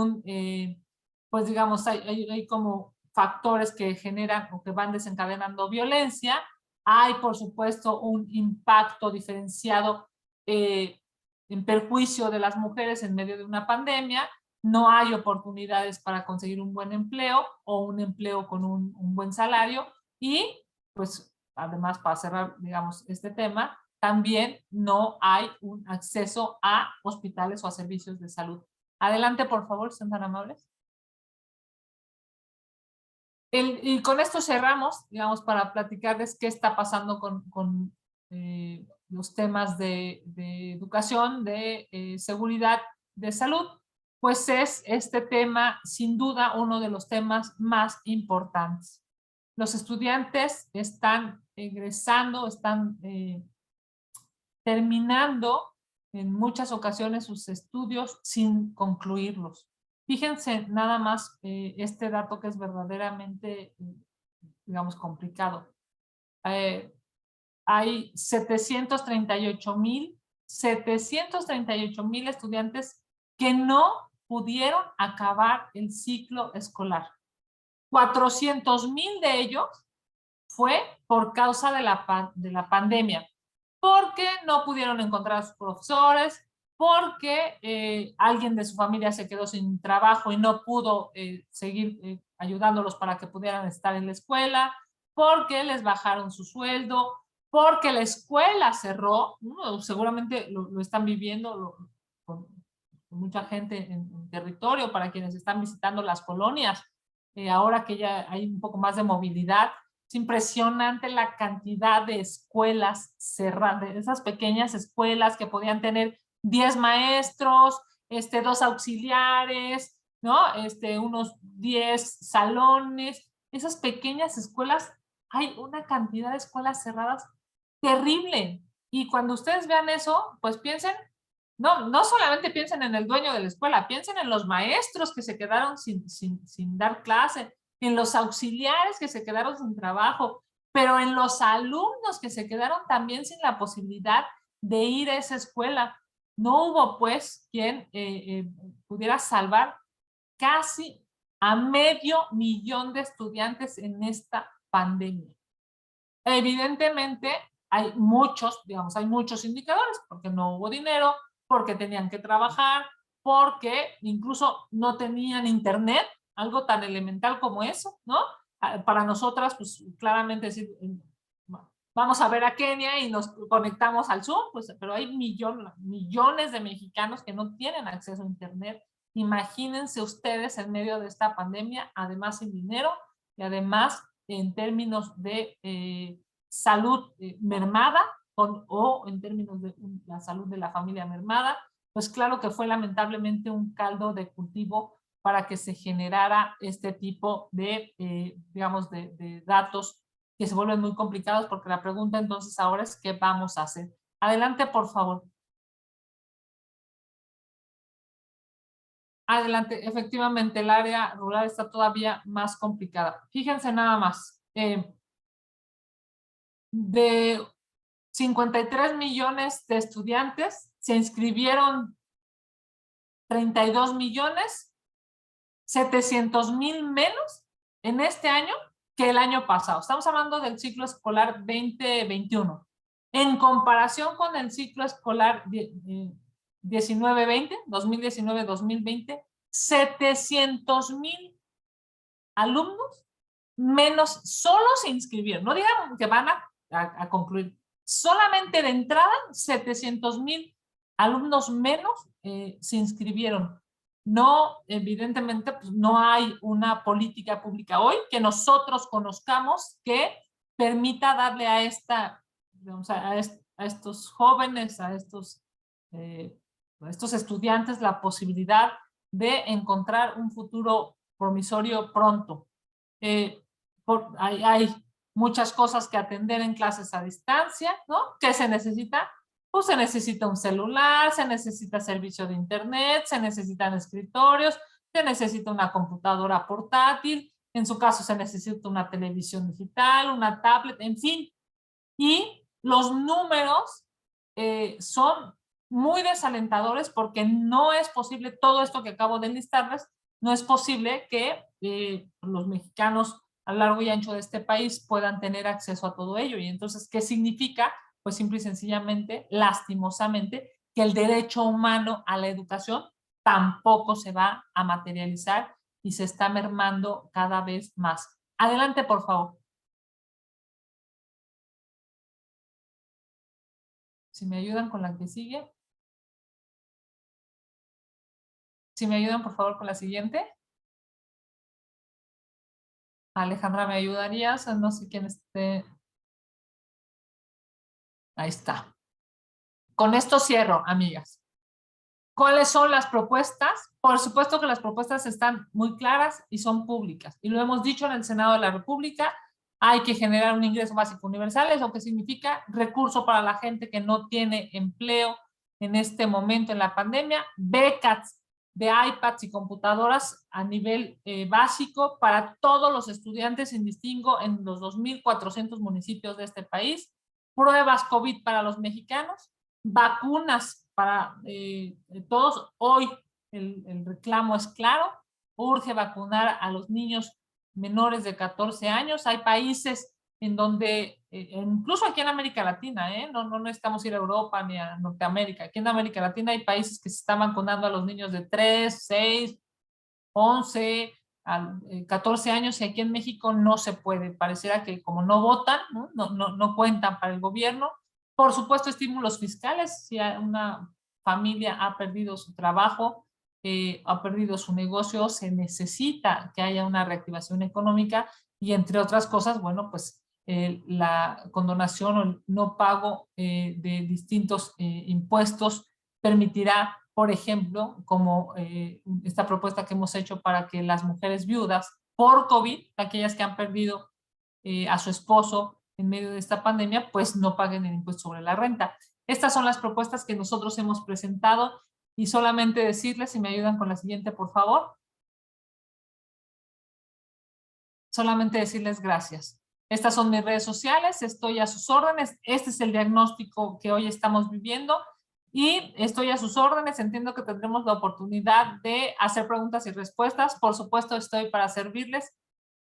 pues digamos, hay como factores que generan o que van desencadenando violencia. Hay, por supuesto, un impacto diferenciado en perjuicio de las mujeres en medio de una pandemia. No hay oportunidades para conseguir un buen empleo o un empleo con un buen salario y, pues, además, para cerrar, digamos, este tema, también no hay un acceso a hospitales o a servicios de salud. Adelante, por favor, sean tan amables. Y con esto cerramos, digamos, para platicarles qué está pasando con los temas de educación, de seguridad, de salud. Pues es este tema, sin duda, uno de los temas más importantes. Los estudiantes están egresando, están terminando en muchas ocasiones sus estudios sin concluirlos. Fíjense nada más este dato que es verdaderamente, digamos, complicado. Hay 738,000 estudiantes que no pudieron acabar el ciclo escolar. 400,000 de ellos fue por causa de la pandemia, porque no pudieron encontrar a sus profesores, porque alguien de su familia se quedó sin trabajo y no pudo seguir ayudándolos para que pudieran estar en la escuela, porque les bajaron su sueldo, porque la escuela cerró, ¿no? Seguramente lo están viviendo con mucha gente en territorio, para quienes están visitando las colonias, ahora que ya hay un poco más de movilidad. Es impresionante la cantidad de escuelas cerradas, de esas pequeñas escuelas que podían tener 10 maestros, 2 auxiliares, ¿no? Unos 10 salones. Esas pequeñas escuelas, hay una cantidad de escuelas cerradas terrible. Y cuando ustedes vean eso, pues piensen, no solamente piensen en el dueño de la escuela, piensen en los maestros que se quedaron sin dar clase, en los auxiliares que se quedaron sin trabajo, pero en los alumnos que se quedaron también sin la posibilidad de ir a esa escuela. No hubo, pues, quien pudiera salvar casi a 500,000 de estudiantes en esta pandemia. Evidentemente hay muchos, digamos, hay muchos indicadores, porque no hubo dinero, porque tenían que trabajar, porque incluso no tenían internet, algo tan elemental como eso, ¿no? Para nosotras, pues claramente decir, vamos a ver a Kenia y nos conectamos al Zoom, pues, pero hay millones de mexicanos que no tienen acceso a internet. Imagínense ustedes en medio de esta pandemia, además sin dinero y además en términos de salud mermada o en términos de la salud de la familia mermada, pues claro que fue lamentablemente un caldo de cultivo para que se generara este tipo de, digamos, de datos que se vuelven muy complicados, porque la pregunta entonces ahora es ¿qué vamos a hacer? Adelante, por favor. Adelante, efectivamente, el área rural está todavía más complicada. Fíjense nada más, de 53 millones de estudiantes, se inscribieron 32 millones, 700,000 menos en este año que el año pasado. Estamos hablando del ciclo escolar 2021. En comparación con el ciclo escolar 19-20, 2019-2020, 700,000 alumnos menos solo se inscribieron. No digan que van a concluir. Solamente de entrada, 700,000 alumnos menos se inscribieron. No, evidentemente, pues no hay una política pública hoy que nosotros conozcamos que permita darle a esta, digamos, a estos jóvenes, a estos estudiantes la posibilidad de encontrar un futuro promisorio pronto. Hay muchas cosas que atender en clases a distancia, ¿no? ¿Qué se necesita? Pues se necesita un celular, se necesita servicio de internet, se necesitan escritorios, se necesita una computadora portátil, en su caso se necesita una televisión digital, una tablet, en fin. Y los números son muy desalentadores porque no es posible todo esto que acabo de enlistarles, no es posible que los mexicanos a lo largo y ancho de este país puedan tener acceso a todo ello. Y entonces, ¿qué significa? Pues simple y sencillamente, lastimosamente, que el derecho humano a la educación tampoco se va a materializar y se está mermando cada vez más. Adelante, por favor. Si me ayudan con la que sigue. Si me ayudan, por favor, con la siguiente. Alejandra, ¿me ayudarías? No sé quién esté. Ahí está. Con esto cierro, amigas. ¿Cuáles son las propuestas? Por supuesto que las propuestas están muy claras y son públicas. Y lo hemos dicho en el Senado de la República, hay que generar un ingreso básico universal, eso que significa recurso para la gente que no tiene empleo en este momento en la pandemia, becas de iPads y computadoras a nivel básico para todos los estudiantes sin distingo en los 2,400 municipios de este país, pruebas COVID para los mexicanos, vacunas para todos. Hoy el reclamo es claro, urge vacunar a los niños menores de 14 años. Hay países en donde, incluso aquí en América Latina, no necesitamos ir a Europa ni a Norteamérica, aquí en América Latina hay países que se están vacunando a los niños de 3, 6, 11, 14 años, y aquí en México no se puede. Pareciera que como no votan, no cuentan para el gobierno. Por supuesto, estímulos fiscales. Si una familia ha perdido su trabajo, ha perdido su negocio, se necesita que haya una reactivación económica y, entre otras cosas, bueno, pues la condonación o el no pago de distintos impuestos permitirá, por ejemplo, como esta propuesta que hemos hecho para que las mujeres viudas por COVID, aquellas que han perdido a su esposo en medio de esta pandemia, pues no paguen el impuesto sobre la renta. Estas son las propuestas que nosotros hemos presentado y solamente decirles, si me ayudan con la siguiente, por favor. Solamente decirles gracias. Estas son mis redes sociales, estoy a sus órdenes, este es el diagnóstico que hoy estamos viviendo y estoy a sus órdenes. Entiendo que tendremos la oportunidad de hacer preguntas y respuestas. Por supuesto, estoy para servirles.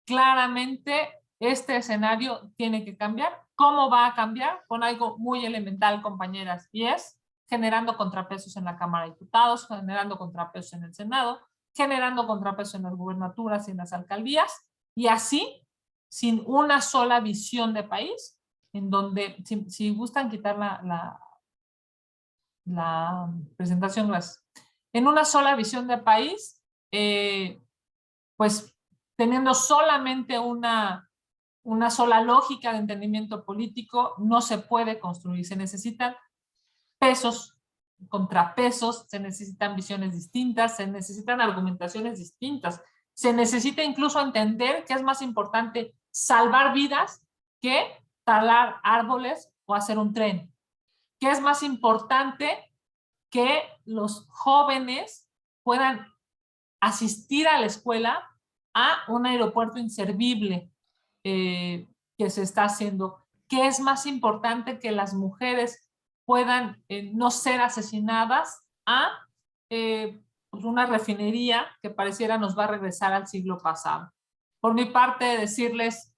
Claramente, este escenario tiene que cambiar. ¿Cómo va a cambiar? Con algo muy elemental, compañeras, y es generando contrapesos en la Cámara de Diputados, generando contrapesos en el Senado, generando contrapesos en las gubernaturas y en las alcaldías, y así, sin una sola visión de país, en donde, si gustan quitar la presentación, gracias. En una sola visión de país, pues teniendo solamente una sola lógica de entendimiento político, no se puede construir. Se necesitan pesos, contrapesos, se necesitan visiones distintas, se necesitan argumentaciones distintas. Se necesita incluso entender que es más importante salvar vidas que talar árboles o hacer un tren. ¿Qué es más importante? Que los jóvenes puedan asistir a la escuela a un aeropuerto inservible que se está haciendo. ¿Qué es más importante? Que las mujeres puedan no ser asesinadas a una refinería que pareciera nos va a regresar al siglo pasado. Por mi parte, decirles,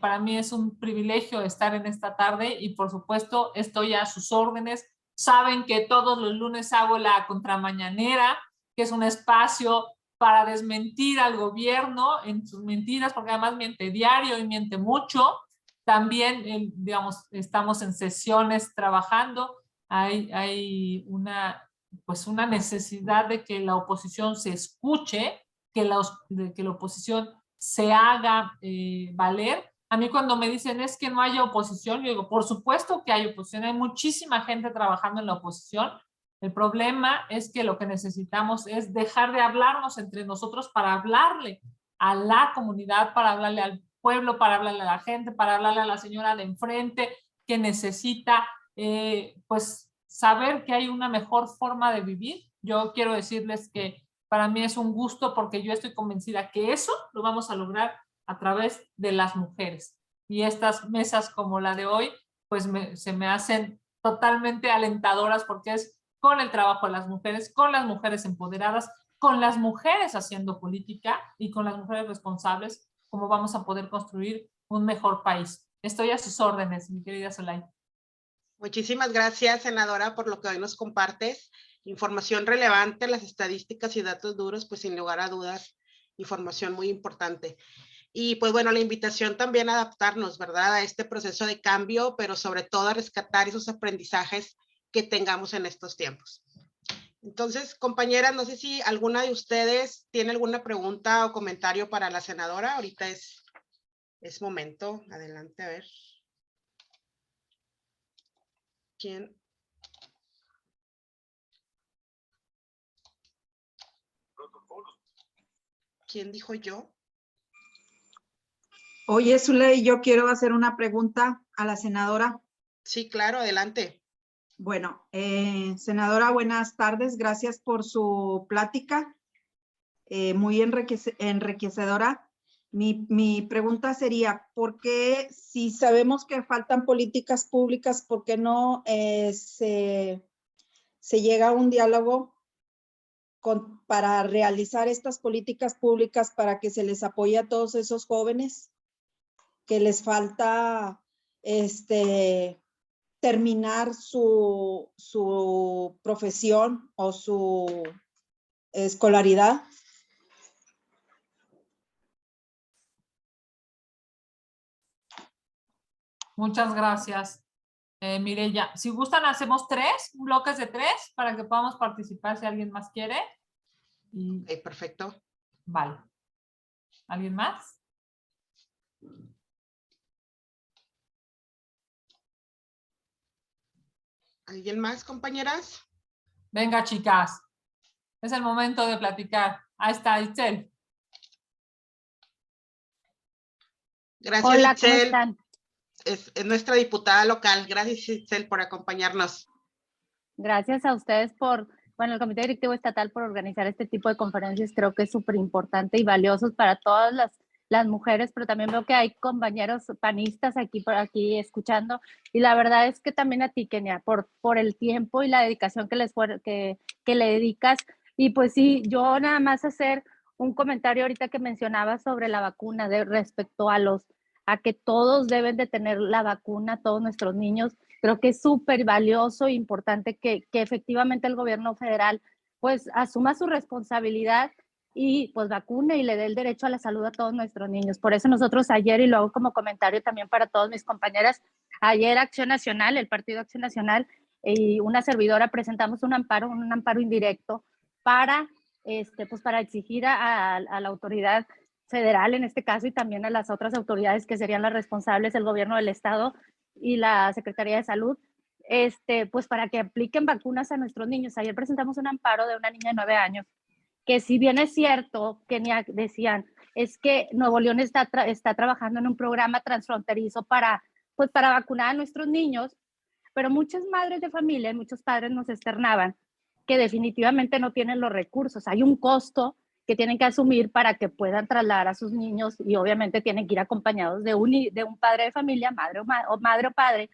para mí es un privilegio estar en esta tarde y por supuesto estoy a sus órdenes. Saben que todos los lunes hago la contramañanera, que es un espacio para desmentir al gobierno en sus mentiras, porque además miente diario y miente mucho. También, digamos, estamos en sesiones trabajando. Hay una necesidad de que la oposición se escuche, de que la oposición se haga valer. A mí cuando me dicen es que no hay oposición, yo digo, por supuesto que hay oposición, hay muchísima gente trabajando en la oposición. El problema es que lo que necesitamos es dejar de hablarnos entre nosotros para hablarle a la comunidad, para hablarle al pueblo, para hablarle a la gente, para hablarle a la señora de enfrente que necesita pues saber que hay una mejor forma de vivir. Yo quiero decirles que para mí es un gusto porque yo estoy convencida que eso lo vamos a lograr a través de las mujeres. Y estas mesas como la de hoy, pues se me hacen totalmente alentadoras porque es con el trabajo de las mujeres, con las mujeres empoderadas, con las mujeres haciendo política y con las mujeres responsables, como vamos a poder construir un mejor país. Estoy a sus órdenes, mi querida Zulay. Muchísimas gracias, senadora, por lo que hoy nos compartes. Información relevante, las estadísticas y datos duros, pues sin lugar a dudas, información muy importante. Y pues bueno, la invitación también a adaptarnos, ¿verdad? A este proceso de cambio, pero sobre todo a rescatar esos aprendizajes que tengamos en estos tiempos. Entonces, compañeras, no sé si alguna de ustedes tiene alguna pregunta o comentario para la senadora. Ahorita es momento. Adelante, a ver. ¿Quién? ¿Quién dijo yo? Oye, Zulay, yo quiero hacer una pregunta a la senadora. Sí, claro, adelante. Bueno, senadora, buenas tardes. Gracias por su plática, muy enriquecedora. Mi pregunta sería, ¿por qué, si sabemos que faltan políticas públicas, por qué no se llega a un diálogo para realizar estas políticas públicas para que se les apoye a todos esos jóvenes que les falta terminar su profesión o su escolaridad? Muchas gracias, Mireya. Si gustan, hacemos bloques de 3 para que podamos participar si alguien más quiere. Okay, perfecto. Vale. ¿Alguien más? ¿Alguien más, compañeras? Venga, chicas. Es el momento de platicar. Ahí está, Itzel. Gracias, Hola, Itzel. ¿cómo están? Es nuestra diputada local. Gracias, Itzel, por acompañarnos. Gracias a ustedes por, el Comité Directivo Estatal por organizar este tipo de conferencias. Creo que es súper importante y valiosos para todas las mujeres, pero también veo que hay compañeros panistas aquí escuchando. Y la verdad es que también a ti, Kenia, por el tiempo y la dedicación que le dedicas. Y pues sí, yo nada más hacer un comentario ahorita que mencionabas sobre la vacuna respecto a a que todos deben de tener la vacuna, todos nuestros niños. Creo que es súper valioso e importante que efectivamente el gobierno federal pues asuma su responsabilidad y pues vacune y le dé el derecho a la salud a todos nuestros niños. Por eso nosotros ayer, y lo hago como comentario también para todas mis compañeras, ayer Acción Nacional, el Partido Acción Nacional y una servidora presentamos un amparo indirecto para, pues para exigir a la autoridad federal en este caso y también a las otras autoridades que serían las responsables, el gobierno del estado y la Secretaría de Salud, pues para que apliquen vacunas a nuestros niños. Ayer presentamos un amparo de una niña de 9 años que si bien es cierto, Kenia, decían, es que Nuevo León está trabajando en un programa transfronterizo para vacunar a nuestros niños, pero muchas madres de familia y muchos padres nos externaban que definitivamente no tienen los recursos. Hay un costo que tienen que asumir para que puedan trasladar a sus niños y obviamente tienen que ir acompañados de un padre de familia, madre o padre,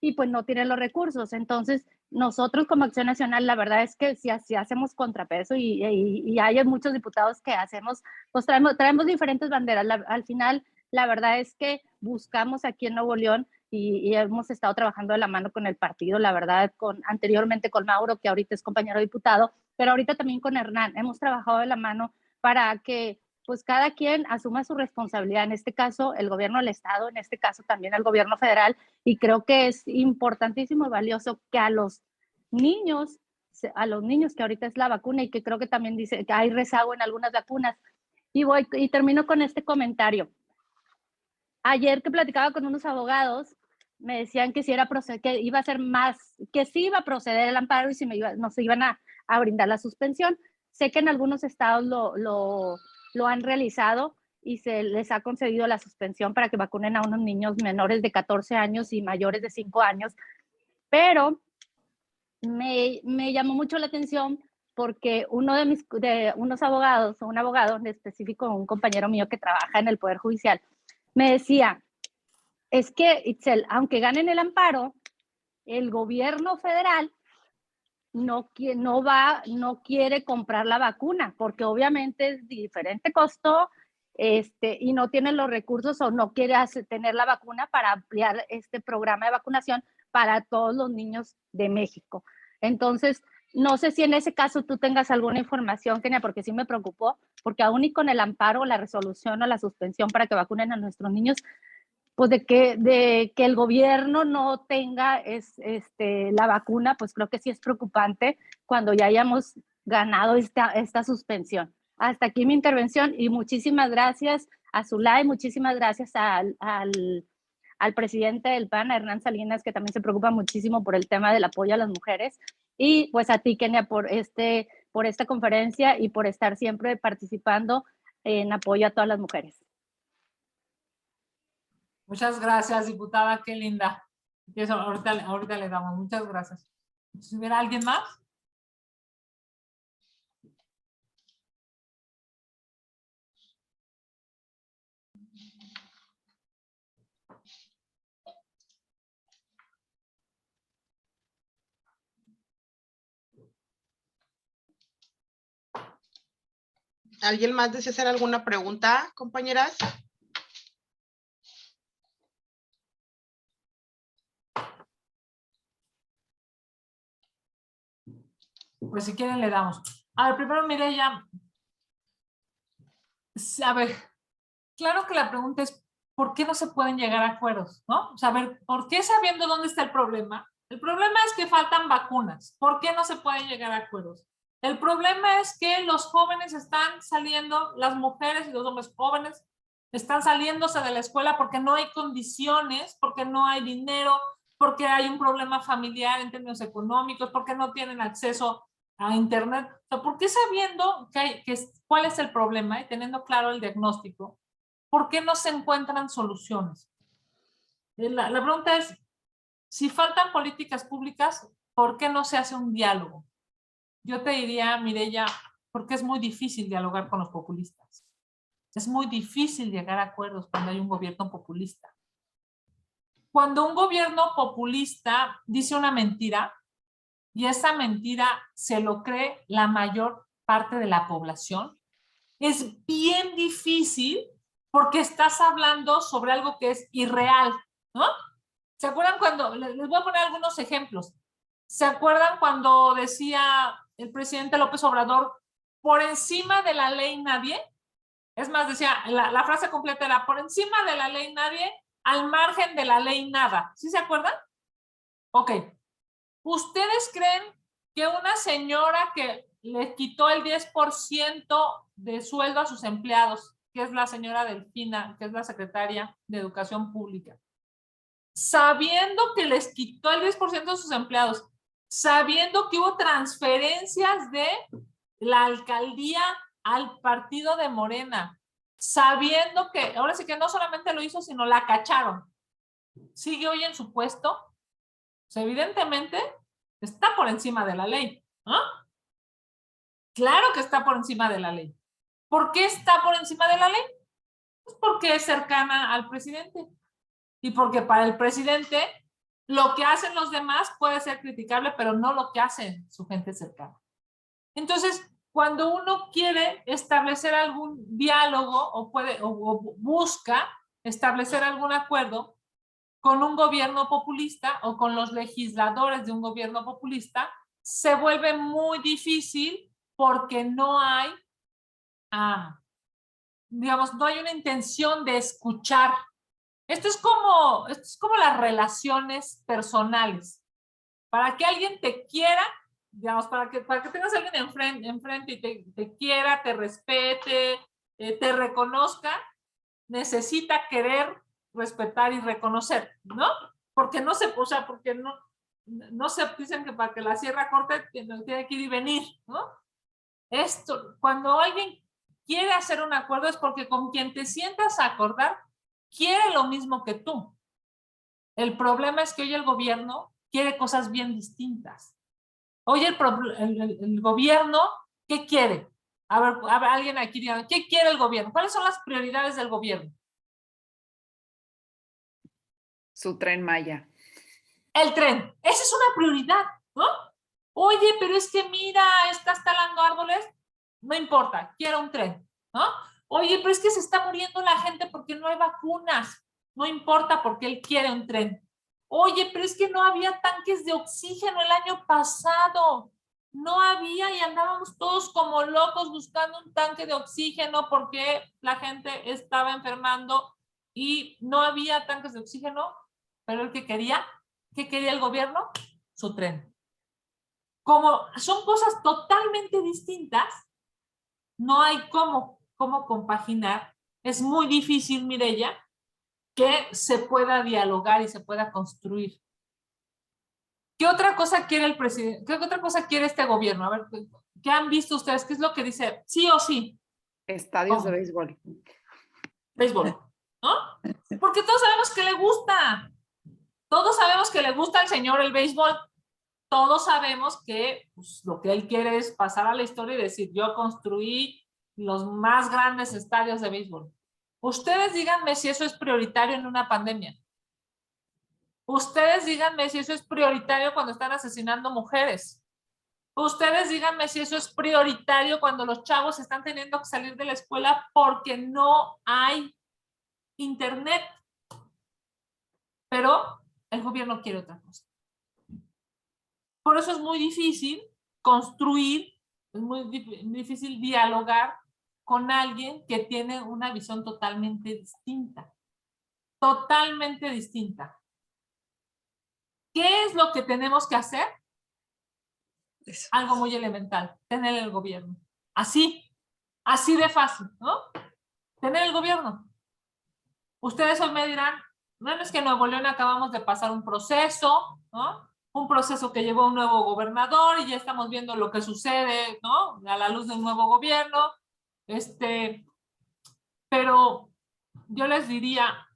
y pues no tienen los recursos. Entonces, nosotros como Acción Nacional, la verdad es que si hacemos contrapeso y hay muchos diputados que hacemos, pues traemos diferentes banderas. Al final, la verdad es que buscamos aquí en Nuevo León y hemos estado trabajando de la mano con el partido, la verdad, anteriormente con Mauro, que ahorita es compañero diputado, pero ahorita también con Hernán. Hemos trabajado de la mano para que pues cada quien asuma su responsabilidad, en este caso el gobierno del estado, en este caso también el gobierno federal, y creo que es importantísimo y valioso que a los niños que ahorita es la vacuna y que creo que también dice que hay rezago en algunas vacunas, y termino con este comentario. Ayer que platicaba con unos abogados, me decían que si era que iba a ser más, que sí iba a proceder el amparo y si nos iban a brindar la suspensión. Sé que en algunos estados lo han realizado y se les ha concedido la suspensión para que vacunen a unos niños menores de 14 años y mayores de 5 años, pero me llamó mucho la atención porque unos abogados, un abogado en específico, un compañero mío que trabaja en el Poder Judicial, me decía, es que, Itzel, aunque ganen el amparo, el gobierno federal no quiere comprar la vacuna, porque obviamente es diferente costo, y no tienen los recursos o no quiere tener la vacuna para ampliar este programa de vacunación para todos los niños de México. Entonces, no sé si en ese caso tú tengas alguna información, Kenia, porque sí me preocupó, porque aún y con el amparo, la resolución o la suspensión para que vacunen a nuestros niños, pues de que el gobierno no tenga la vacuna, pues creo que sí es preocupante cuando ya hayamos ganado esta suspensión. Hasta aquí mi intervención y muchísimas gracias a Zulay, muchísimas gracias al presidente del PAN, a Hernán Salinas, que también se preocupa muchísimo por el tema del apoyo a las mujeres, y pues a ti, Kenia, por esta conferencia y por estar siempre participando en apoyo a todas las mujeres. Muchas gracias, diputada, qué linda. Eso, ahorita le damos, muchas gracias. Si hubiera alguien más. ¿Alguien más desea hacer alguna pregunta, compañeras? Pues si quieren le damos. A ver, primero Mireya. A ver, claro que la pregunta es, ¿por qué no se pueden llegar a acuerdos? ¿No? O sea, a ver, ¿por qué sabiendo dónde está el problema? El problema es que faltan vacunas. ¿Por qué no se pueden llegar a acuerdos? El problema es que los jóvenes están saliendo, las mujeres y los hombres jóvenes están saliéndose de la escuela porque no hay condiciones, porque no hay dinero, porque hay un problema familiar en términos económicos, porque no tienen acceso a internet. O sea, ¿por qué sabiendo cuál es el problema y teniendo claro el diagnóstico, por qué no se encuentran soluciones? La pregunta es, si faltan políticas públicas, ¿por qué no se hace un diálogo? Yo te diría, Mireya, porque es muy difícil dialogar con los populistas. Es muy difícil llegar a acuerdos cuando hay un gobierno populista. Cuando un gobierno populista dice una mentira y esa mentira se lo cree la mayor parte de la población, es bien difícil porque estás hablando sobre algo que es irreal, ¿no? ¿Se acuerdan cuando, les voy a poner algunos ejemplos? ¿Se acuerdan cuando decía el presidente López Obrador, por encima de la ley nadie? Es más, decía, la frase completa era, por encima de la ley nadie, al margen de la ley nada. ¿Sí se acuerdan? Ok. ¿Ustedes creen que una señora que le quitó el 10% de sueldo a sus empleados, que es la señora Delfina, que es la secretaria de Educación Pública, sabiendo que les quitó el 10% de sus empleados, sabiendo que hubo transferencias de la alcaldía al partido de Morena, sabiendo que, ahora sí que no solamente lo hizo, sino la cacharon, sigue hoy en su puesto? O sea, evidentemente está por encima de la ley, ¿no? Claro que está por encima de la ley. ¿Por qué está por encima de la ley? Pues porque es cercana al presidente. Y porque para el presidente lo que hacen los demás puede ser criticable, pero no lo que hacen su gente cercana. Entonces, cuando uno quiere establecer algún diálogo o busca establecer algún acuerdo con un gobierno populista o con los legisladores de un gobierno populista, se vuelve muy difícil porque no hay, digamos, no hay una intención de escuchar. Esto es como las relaciones personales. Para que alguien te quiera, digamos, para que tengas a alguien enfrente y te quiera, te respete, te reconozca, necesita querer, respetar y reconocer, ¿no? Porque no se, o sea, porque no se dicen que para que la sierra corte tiene que ir y venir, ¿no? Esto, cuando alguien quiere hacer un acuerdo es porque con quien te sientas a acordar quiere lo mismo que tú. El problema es que hoy el gobierno quiere cosas bien distintas. Hoy el gobierno, ¿qué quiere? A ver, alguien aquí diga, ¿qué quiere el gobierno? ¿Cuáles son las prioridades del gobierno? Su Tren Maya. El tren. Esa es una prioridad, ¿no? Oye, pero es que mira, estás talando árboles. No importa, quiero un tren, ¿no? Oye, pero es que se está muriendo la gente porque no hay vacunas. No importa porque él quiere un tren. Oye, pero es que no había tanques de oxígeno el año pasado. No había y andábamos todos como locos buscando un tanque de oxígeno porque la gente estaba enfermando y no había tanques de oxígeno, pero el que quería, ¿qué quería el gobierno? Su tren. Como son cosas totalmente distintas, no hay cómo compaginar. Es muy difícil, Mireya, que se pueda dialogar y se pueda construir. ¿Qué otra cosa quiere el presidente? ¿Qué otra cosa quiere este gobierno? A ver, ¿qué han visto ustedes? ¿Qué es lo que dice? Sí o sí. Estadios de béisbol. Béisbol, ¿no? Porque todos sabemos que le gusta. Todos sabemos que le gusta al señor el béisbol. Todos sabemos que pues, lo que él quiere es pasar a la historia y decir, yo construí los más grandes estadios de béisbol. Ustedes díganme si eso es prioritario en una pandemia. Ustedes díganme si eso es prioritario cuando están asesinando mujeres. Ustedes díganme si eso es prioritario cuando los chavos están teniendo que salir de la escuela porque no hay internet. Pero el gobierno quiere otra cosa. Por eso es muy difícil construir, es muy difícil dialogar con alguien que tiene una visión totalmente distinta. Totalmente distinta. ¿Qué es lo que tenemos que hacer? Eso. Algo muy elemental, tener el gobierno. Así de fácil, ¿no? Tener el gobierno. Ustedes hoy me dirán, no es que en Nuevo León acabamos de pasar un proceso, ¿no? Un proceso que llevó un nuevo gobernador y ya estamos viendo lo que sucede, ¿no? A la luz de un nuevo gobierno. Pero yo les diría,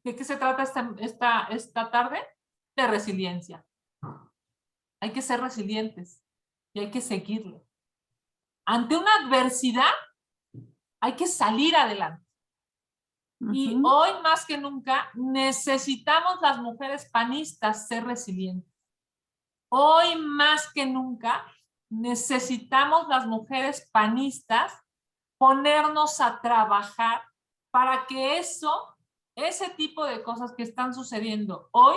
¿de qué se trata esta tarde? De resiliencia. Hay que ser resilientes y hay que seguirlo. Ante una adversidad, hay que salir adelante. Y hoy más que nunca necesitamos las mujeres panistas ser resilientes. Hoy más que nunca necesitamos las mujeres panistas ponernos a trabajar para que ese tipo de cosas que están sucediendo hoy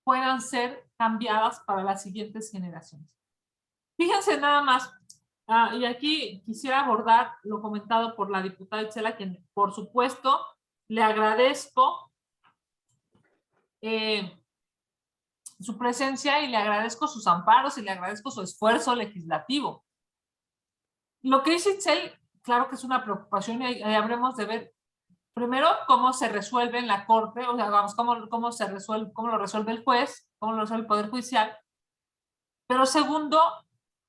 puedan ser cambiadas para las siguientes generaciones. Fíjense nada más, y aquí quisiera abordar lo comentado por la diputada Itzel, a quien por supuesto le agradezco su presencia y le agradezco sus amparos y le agradezco su esfuerzo legislativo. Lo que dice Itzel, claro que es una preocupación y habremos de ver primero cómo se resuelve en la corte, o sea, vamos, cómo lo resuelve el juez, cómo lo resuelve el Poder Judicial, pero segundo,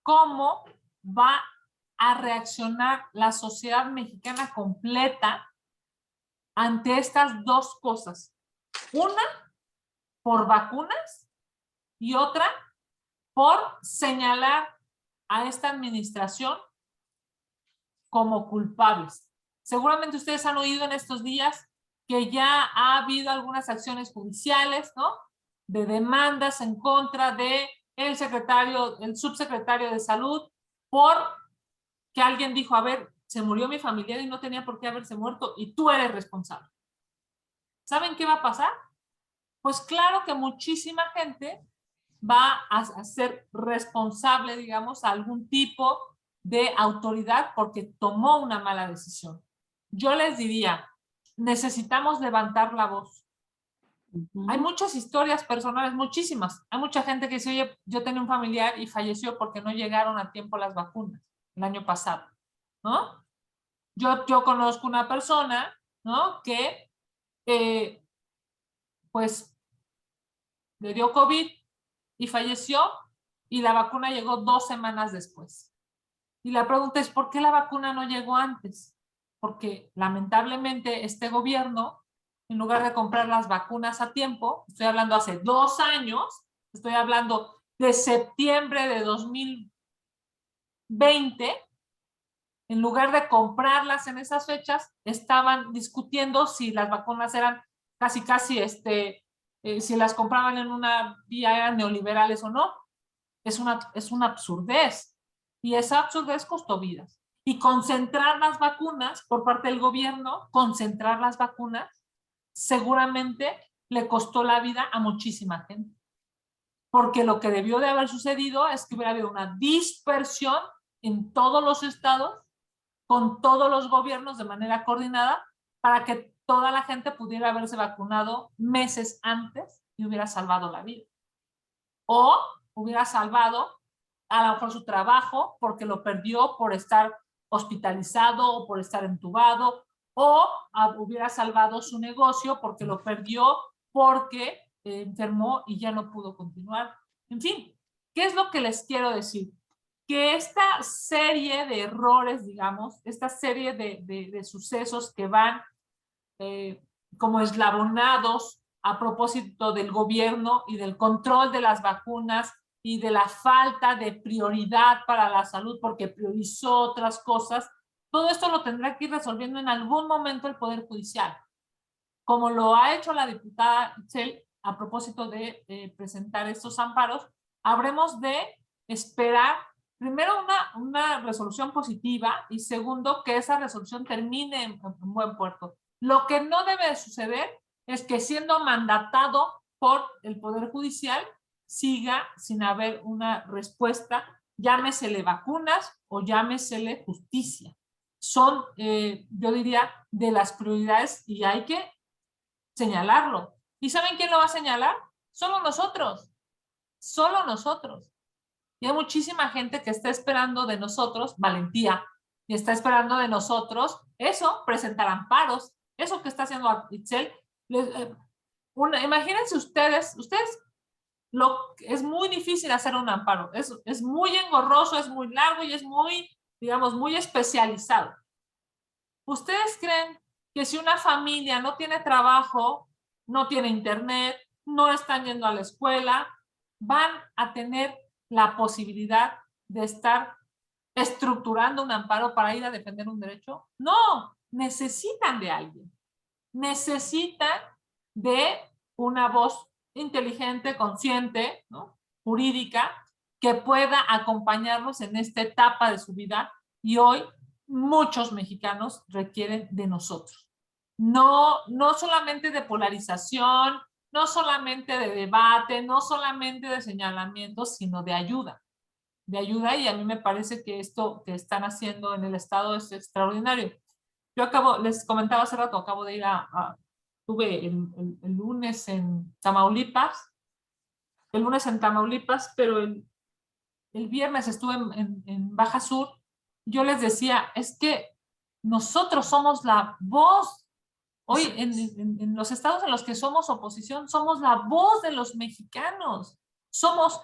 cómo va a reaccionar la sociedad mexicana completa ante estas dos cosas. Una, por vacunas, y otra, por señalar a esta administración como culpables. Seguramente ustedes han oído en estos días que ya ha habido algunas acciones judiciales, ¿no? De demandas en contra de el subsecretario de Salud, por que alguien dijo, a ver, se murió mi familiar y no tenía por qué haberse muerto y tú eres responsable. ¿Saben qué va a pasar? Pues claro que muchísima gente va a ser responsable, digamos, a algún tipo de autoridad porque tomó una mala decisión. Yo les diría, necesitamos levantar la voz. Hay muchas historias personales, muchísimas. Hay mucha gente que dice, oye, yo tenía un familiar y falleció porque no llegaron a tiempo las vacunas el año pasado, ¿no? Yo conozco una persona, ¿no? Que, pues, le dio COVID y falleció y la vacuna llegó 2 semanas después. Y la pregunta es, ¿por qué la vacuna no llegó antes? Porque lamentablemente este gobierno, en lugar de comprar las vacunas a tiempo, estoy hablando hace 2 años, estoy hablando de septiembre de 2020, en lugar de comprarlas en esas fechas, estaban discutiendo si las vacunas eran casi, si las compraban en una vía eran neoliberales o no. Es una absurdez. Y esa absurdez costó vidas. Y concentrar las vacunas por parte del gobierno, concentrar las vacunas, seguramente le costó la vida a muchísima gente. Porque lo que debió de haber sucedido es que hubiera habido una dispersión en todos los estados, con todos los gobiernos de manera coordinada, para que toda la gente pudiera haberse vacunado meses antes y hubiera salvado la vida. O hubiera salvado a lo mejor su trabajo porque lo perdió por estar hospitalizado o por estar entubado, o hubiera salvado su negocio porque lo perdió porque enfermó y ya no pudo continuar. En fin, ¿qué es lo que les quiero decir? Que esta serie de errores, digamos, esta serie de sucesos que van como eslabonados a propósito del gobierno y del control de las vacunas y de la falta de prioridad para la salud porque priorizó otras cosas, todo esto lo tendrá que ir resolviendo en algún momento el Poder Judicial, como lo ha hecho la diputada Itzel a propósito de presentar estos amparos. Habremos de esperar primero una resolución positiva y segundo que esa resolución termine en buen puerto. Lo que no debe suceder es que siendo mandatado por el Poder Judicial siga sin haber una respuesta, llámesele vacunas o llámesele justicia. Son, yo diría, de las prioridades y hay que señalarlo. ¿Y saben quién lo va a señalar? Solo nosotros. Solo nosotros. Y hay muchísima gente que está esperando de nosotros valentía y está esperando de nosotros eso, presentar amparos, eso que está haciendo Itzel. Imagínense ustedes es muy difícil hacer un amparo, es muy engorroso, es muy largo y es muy, digamos, muy especializado. ¿Ustedes creen que si una familia no tiene trabajo, no tiene internet, no están yendo a la escuela, van a tener la posibilidad de estar estructurando un amparo para ir a defender un derecho? No, necesitan de alguien. Necesitan de una voz inteligente, consciente, ¿no? Jurídica, que pueda acompañarlos en esta etapa de su vida. Y hoy muchos mexicanos requieren de nosotros. No solamente de polarización, no solamente de debate, no solamente de señalamientos, sino de ayuda. Y a mí me parece que esto que están haciendo en el Estado es extraordinario. Yo les comentaba hace rato, acabo de ir estuve el lunes en Tamaulipas, pero el viernes estuve en Baja Sur. Yo les decía, es que nosotros somos la voz. Hoy en los estados en los que somos oposición, somos la voz de los mexicanos. Somos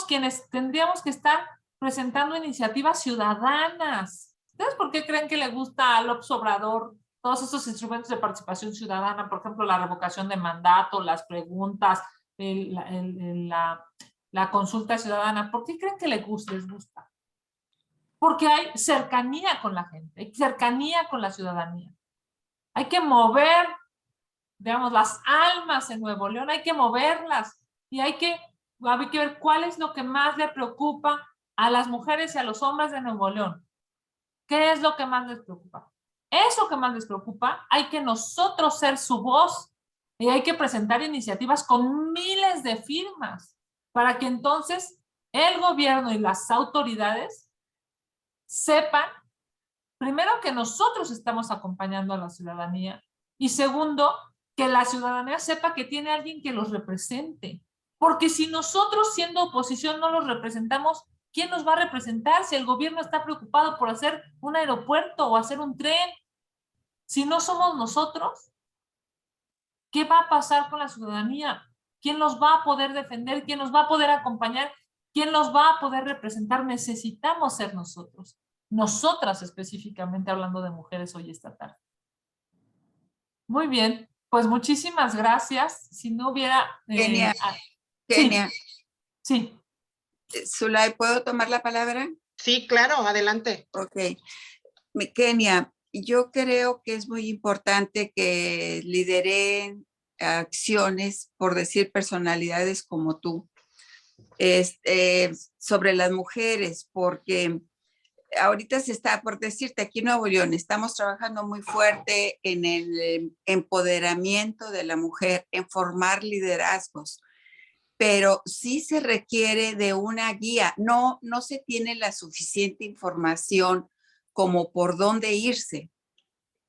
quienes tendríamos que estar presentando iniciativas ciudadanas. ¿Ustedes por qué creen que le gusta a López Obrador todos estos instrumentos de participación ciudadana? Por ejemplo, la revocación de mandato, las preguntas, la consulta ciudadana. ¿Por qué creen que les gusta? Porque hay cercanía con la gente, hay cercanía con la ciudadanía. Hay que mover, digamos, las almas en Nuevo León, hay que moverlas y hay que ver cuál es lo que más le preocupa a las mujeres y a los hombres de Nuevo León. ¿Qué es lo que más les preocupa? Eso que más les preocupa, hay que nosotros ser su voz y hay que presentar iniciativas con miles de firmas para que entonces el gobierno y las autoridades sepan, primero, que nosotros estamos acompañando a la ciudadanía y segundo, que la ciudadanía sepa que tiene alguien que los represente. Porque si nosotros siendo oposición no los representamos, ¿quién nos va a representar si el gobierno está preocupado por hacer un aeropuerto o hacer un tren? Si no somos nosotros, ¿qué va a pasar con la ciudadanía? ¿Quién los va a poder defender? ¿Quién nos va a poder acompañar? ¿Quién los va a poder representar? Necesitamos ser nosotros. Nosotras específicamente, hablando de mujeres hoy esta tarde. Muy bien, pues muchísimas gracias. Si no hubiera... Kenia, Kenia. Sí. Zulay, ¿puedo tomar la palabra? Sí, claro, adelante. Ok. Kenia, yo creo que es muy importante que lideren acciones, por decir personalidades como tú, sobre las mujeres, porque ahorita se está, por decirte, aquí en Nuevo León, estamos trabajando muy fuerte en el empoderamiento de la mujer, en formar liderazgos, pero sí se requiere de una guía. No se tiene la suficiente información como por dónde irse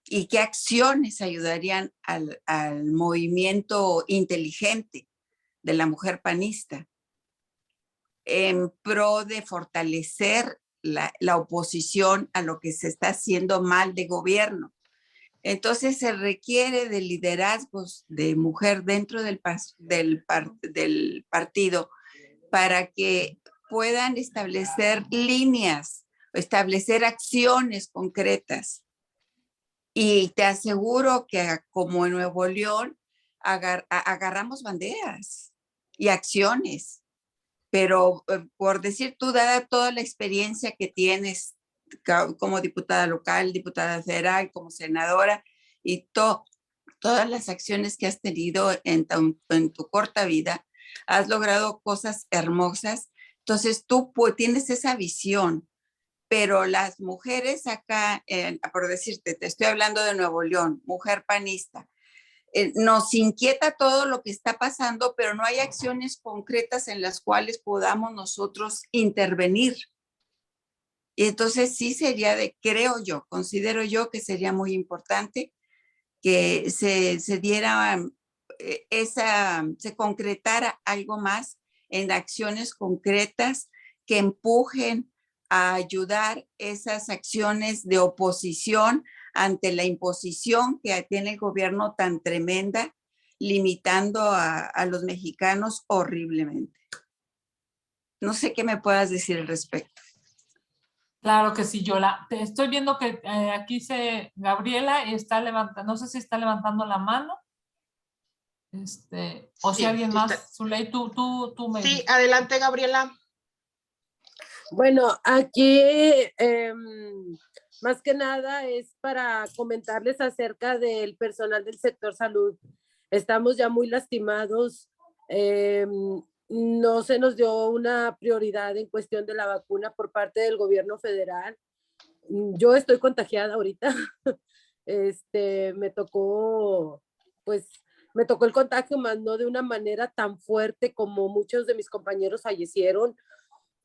y qué acciones ayudarían al movimiento inteligente de la mujer panista en pro de fortalecer la oposición a lo que se está haciendo mal de gobierno. Entonces se requiere de liderazgos de mujer dentro del partido para que puedan establecer líneas, establecer acciones concretas. Y te aseguro que como en Nuevo León agarramos banderas y acciones. Pero por decir tú, dada toda la experiencia que tienes como diputada local, diputada federal, como senadora y todas las acciones que has tenido en tu corta vida, has logrado cosas hermosas. Entonces tú tienes esa visión, pero las mujeres acá, por decirte, te estoy hablando de Nuevo León, mujer panista, nos inquieta todo lo que está pasando, pero no hay acciones concretas en las cuales podamos nosotros intervenir. Y entonces sí sería considero yo que sería muy importante que se diera se concretara algo más en acciones concretas que empujen a ayudar esas acciones de oposición ante la imposición que tiene el gobierno tan tremenda, limitando a los mexicanos horriblemente. No sé qué me puedas decir al respecto. Claro que sí, Yola. Te estoy viendo que aquí Gabriela está levantando, no sé si está levantando la mano. O si alguien más, Zulay, tú me... Sí, adelante, Gabriela. Bueno, aquí más que nada es para comentarles acerca del personal del sector salud. Estamos ya muy lastimados. No se nos dio una prioridad en cuestión de la vacuna por parte del gobierno federal yo estoy contagiada ahorita. Me tocó, pues, me tocó el contagio, más no de una manera tan fuerte como muchos de mis compañeros fallecieron.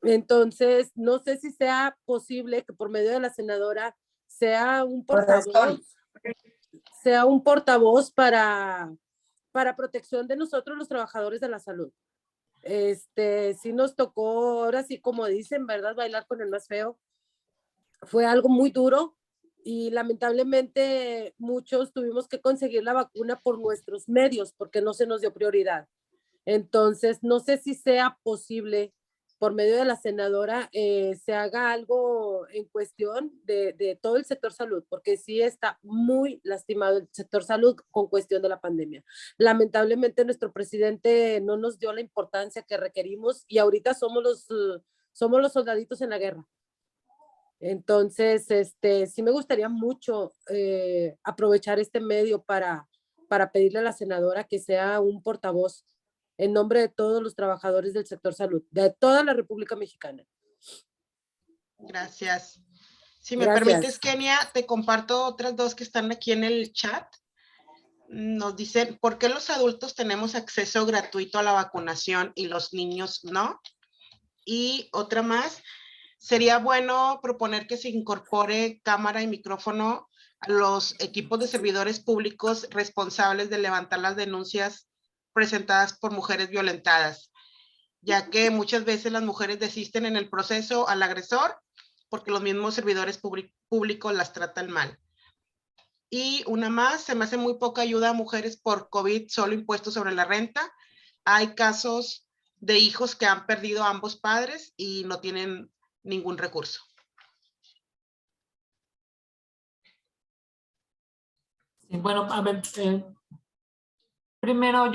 Entonces, no sé si sea posible que por medio de la senadora sea un portavoz para protección de nosotros los trabajadores de la salud. Sí nos tocó, ahora sí como dicen, ¿verdad? Bailar con el más feo. Fue algo muy duro y lamentablemente muchos tuvimos que conseguir la vacuna por nuestros medios porque no se nos dio prioridad. Entonces, no sé si sea posible por medio de la senadora se haga algo en cuestión de todo el sector salud, porque sí está muy lastimado el sector salud con cuestión de la pandemia. Lamentablemente nuestro presidente no nos dio la importancia que requerimos y ahorita somos los soldaditos en la guerra. Entonces, sí me gustaría mucho aprovechar este medio para pedirle a la senadora que sea un portavoz en nombre de todos los trabajadores del sector salud, de toda la República Mexicana. Gracias. Si me permites, Kenia, te comparto otras dos que están aquí en el chat. Nos dicen, ¿por qué los adultos tenemos acceso gratuito a la vacunación y los niños no? Y otra más, sería bueno proponer que se incorpore cámara y micrófono a los equipos de servidores públicos responsables de levantar las denuncias presentadas por mujeres violentadas, ya que muchas veces las mujeres desisten en el proceso al agresor porque los mismos servidores públicos las tratan mal. Y una más, se me hace muy poca ayuda a mujeres por COVID, solo impuestos sobre la renta. Hay casos de hijos que han perdido a ambos padres y no tienen ningún recurso. Sí, bueno, a ver, primero,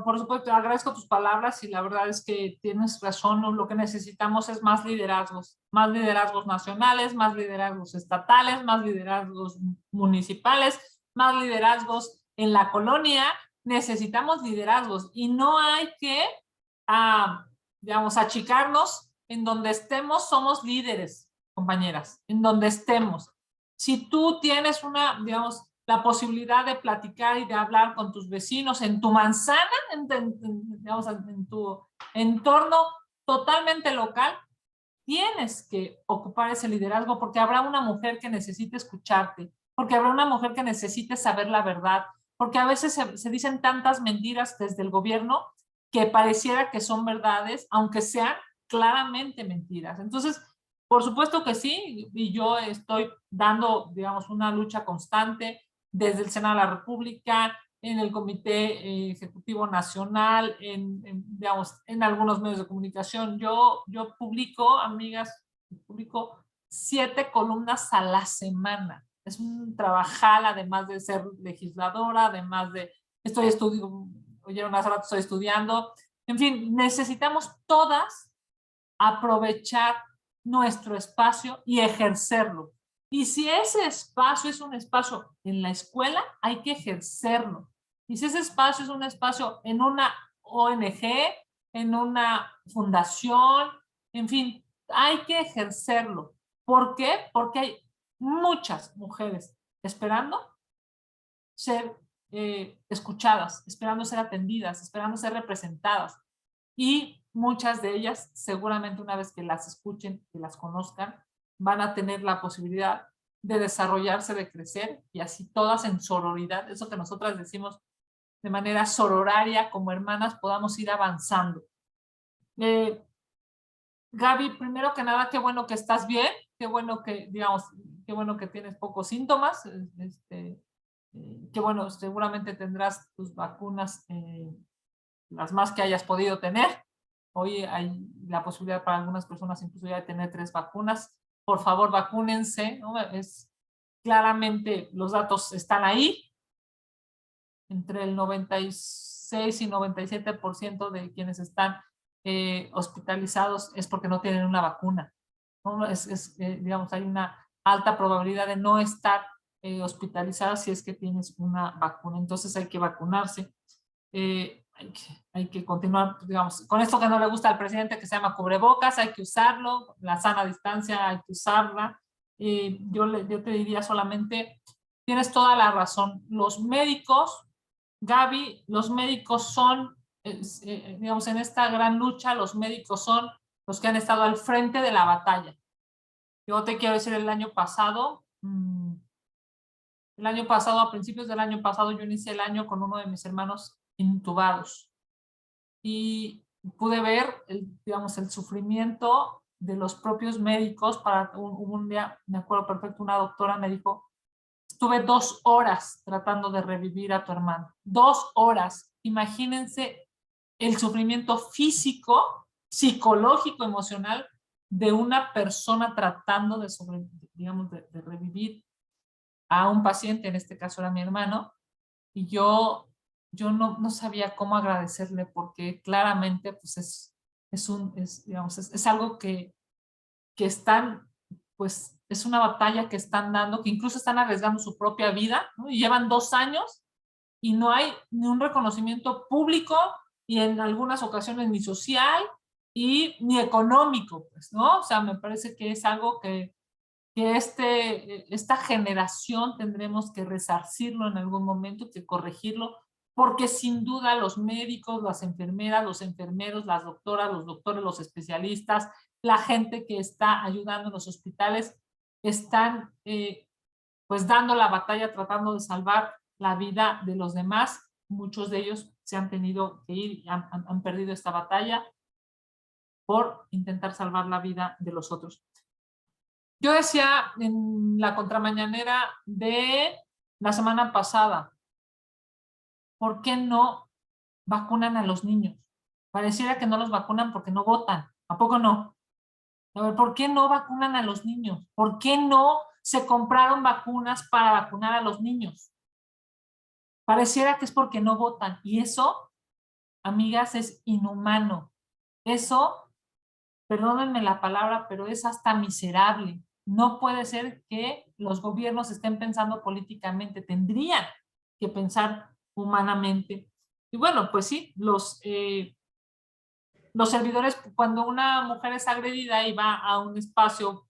por supuesto, agradezco tus palabras y la verdad es que tienes razón, lo que necesitamos es más liderazgos nacionales, más liderazgos estatales, más liderazgos municipales, más liderazgos en la colonia. Necesitamos liderazgos y no hay que, digamos, achicarnos. En donde estemos somos líderes, compañeras, en donde estemos. Si tú tienes digamos, la posibilidad de platicar y de hablar con tus vecinos en tu manzana, digamos, en tu entorno totalmente local, tienes que ocupar ese liderazgo porque habrá una mujer que necesite escucharte, porque habrá una mujer que necesite saber la verdad, porque a veces se dicen tantas mentiras desde el gobierno que pareciera que son verdades, aunque sean claramente mentiras. Entonces, por supuesto que sí, y yo estoy dando, digamos, una lucha constante desde el Senado de la República, en el Comité Ejecutivo Nacional, digamos, en algunos medios de comunicación. Yo publico, amigas, publico 7 columnas a la semana. Es un trabajal, además de ser legisladora, además de, estoy estudiando. En fin, necesitamos todas aprovechar nuestro espacio y ejercerlo. Y si ese espacio es un espacio en la escuela, hay que ejercerlo. Y si ese espacio es un espacio en una ONG, en una fundación, en fin, hay que ejercerlo. ¿Por qué? Porque hay muchas mujeres esperando ser escuchadas, esperando ser atendidas, esperando ser representadas. Y muchas de ellas, seguramente una vez que las escuchen, que las conozcan, van a tener la posibilidad de desarrollarse, de crecer, y así todas en sororidad, eso que nosotras decimos de manera sororaria, como hermanas, podamos ir avanzando. Gaby, primero que nada, qué bueno que estás bien, qué bueno que, digamos, qué bueno que tienes pocos síntomas, qué bueno, seguramente tendrás tus vacunas, las más que hayas podido tener. Hoy hay la posibilidad para algunas personas incluso ya de tener 3 vacunas. Por favor, vacúnense, ¿no? Claramente los datos están ahí. Entre el 96 y 97% de quienes están hospitalizados es porque no tienen una vacuna, ¿no? Digamos, hay una alta probabilidad de no estar hospitalizados si es que tienes una vacuna. Entonces hay que vacunarse. Hay que continuar, digamos, con esto que no le gusta al presidente, que se llama cubrebocas, hay que usarlo, la sana distancia hay que usarla, yo te diría solamente, tienes toda la razón. Los médicos, Gaby, los médicos son, digamos, en esta gran lucha, los médicos son los que han estado al frente de la batalla. Yo te quiero decir, el año pasado, a principios del año pasado, yo inicié el año con uno de mis hermanos intubados. Y pude ver, digamos, el sufrimiento de los propios médicos. Un día, me acuerdo perfecto, una doctora me dijo, estuve 2 horas tratando de revivir a tu hermano. 2 horas. Imagínense el sufrimiento físico, psicológico, emocional de una persona tratando de de revivir a un paciente, en este caso era mi hermano, y yo no sabía cómo agradecerle, porque claramente pues es algo que están, pues es una batalla que están dando, que incluso están arriesgando su propia vida, ¿no? Y llevan 2 años y no hay ni un reconocimiento público, y en algunas ocasiones ni social y ni económico, pues, ¿no? O sea, me parece que es algo que esta generación tendremos que resarcirlo en algún momento, que corregirlo, porque sin duda los médicos, las enfermeras, los enfermeros, las doctoras, los doctores, los especialistas, la gente que está ayudando en los hospitales, están pues dando la batalla, tratando de salvar la vida de los demás. Muchos de ellos se han tenido que ir, han perdido esta batalla por intentar salvar la vida de los otros. Yo decía en la contramañanera de la semana pasada, ¿por qué no vacunan a los niños? Pareciera que no los vacunan porque no votan. ¿A poco no? A ver, ¿por qué no vacunan a los niños? ¿Por qué no se compraron vacunas para vacunar a los niños? Pareciera que es porque no votan. Y eso, amigas, es inhumano. Eso, perdónenme la palabra, pero es hasta miserable. No puede ser que los gobiernos estén pensando políticamente, tendrían que pensar humanamente. Y bueno, pues sí, los servidores, cuando una mujer es agredida y va a un espacio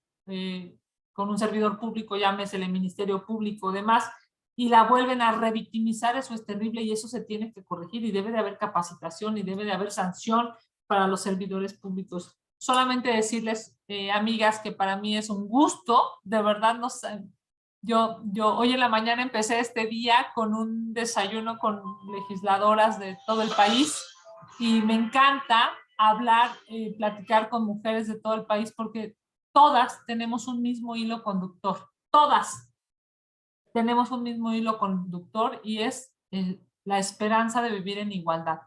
con un servidor público, llámese el Ministerio Público, demás, y la vuelven a revictimizar, eso es terrible y eso se tiene que corregir, y debe de haber capacitación y debe de haber sanción para los servidores públicos. Solamente decirles, amigas, que para mí es un gusto, de verdad, no sé, yo hoy en la mañana empecé este día con un desayuno con legisladoras de todo el país, y me encanta hablar, platicar con mujeres de todo el país, porque todas tenemos un mismo hilo conductor, todas tenemos un mismo hilo conductor, y es la esperanza de vivir en igualdad.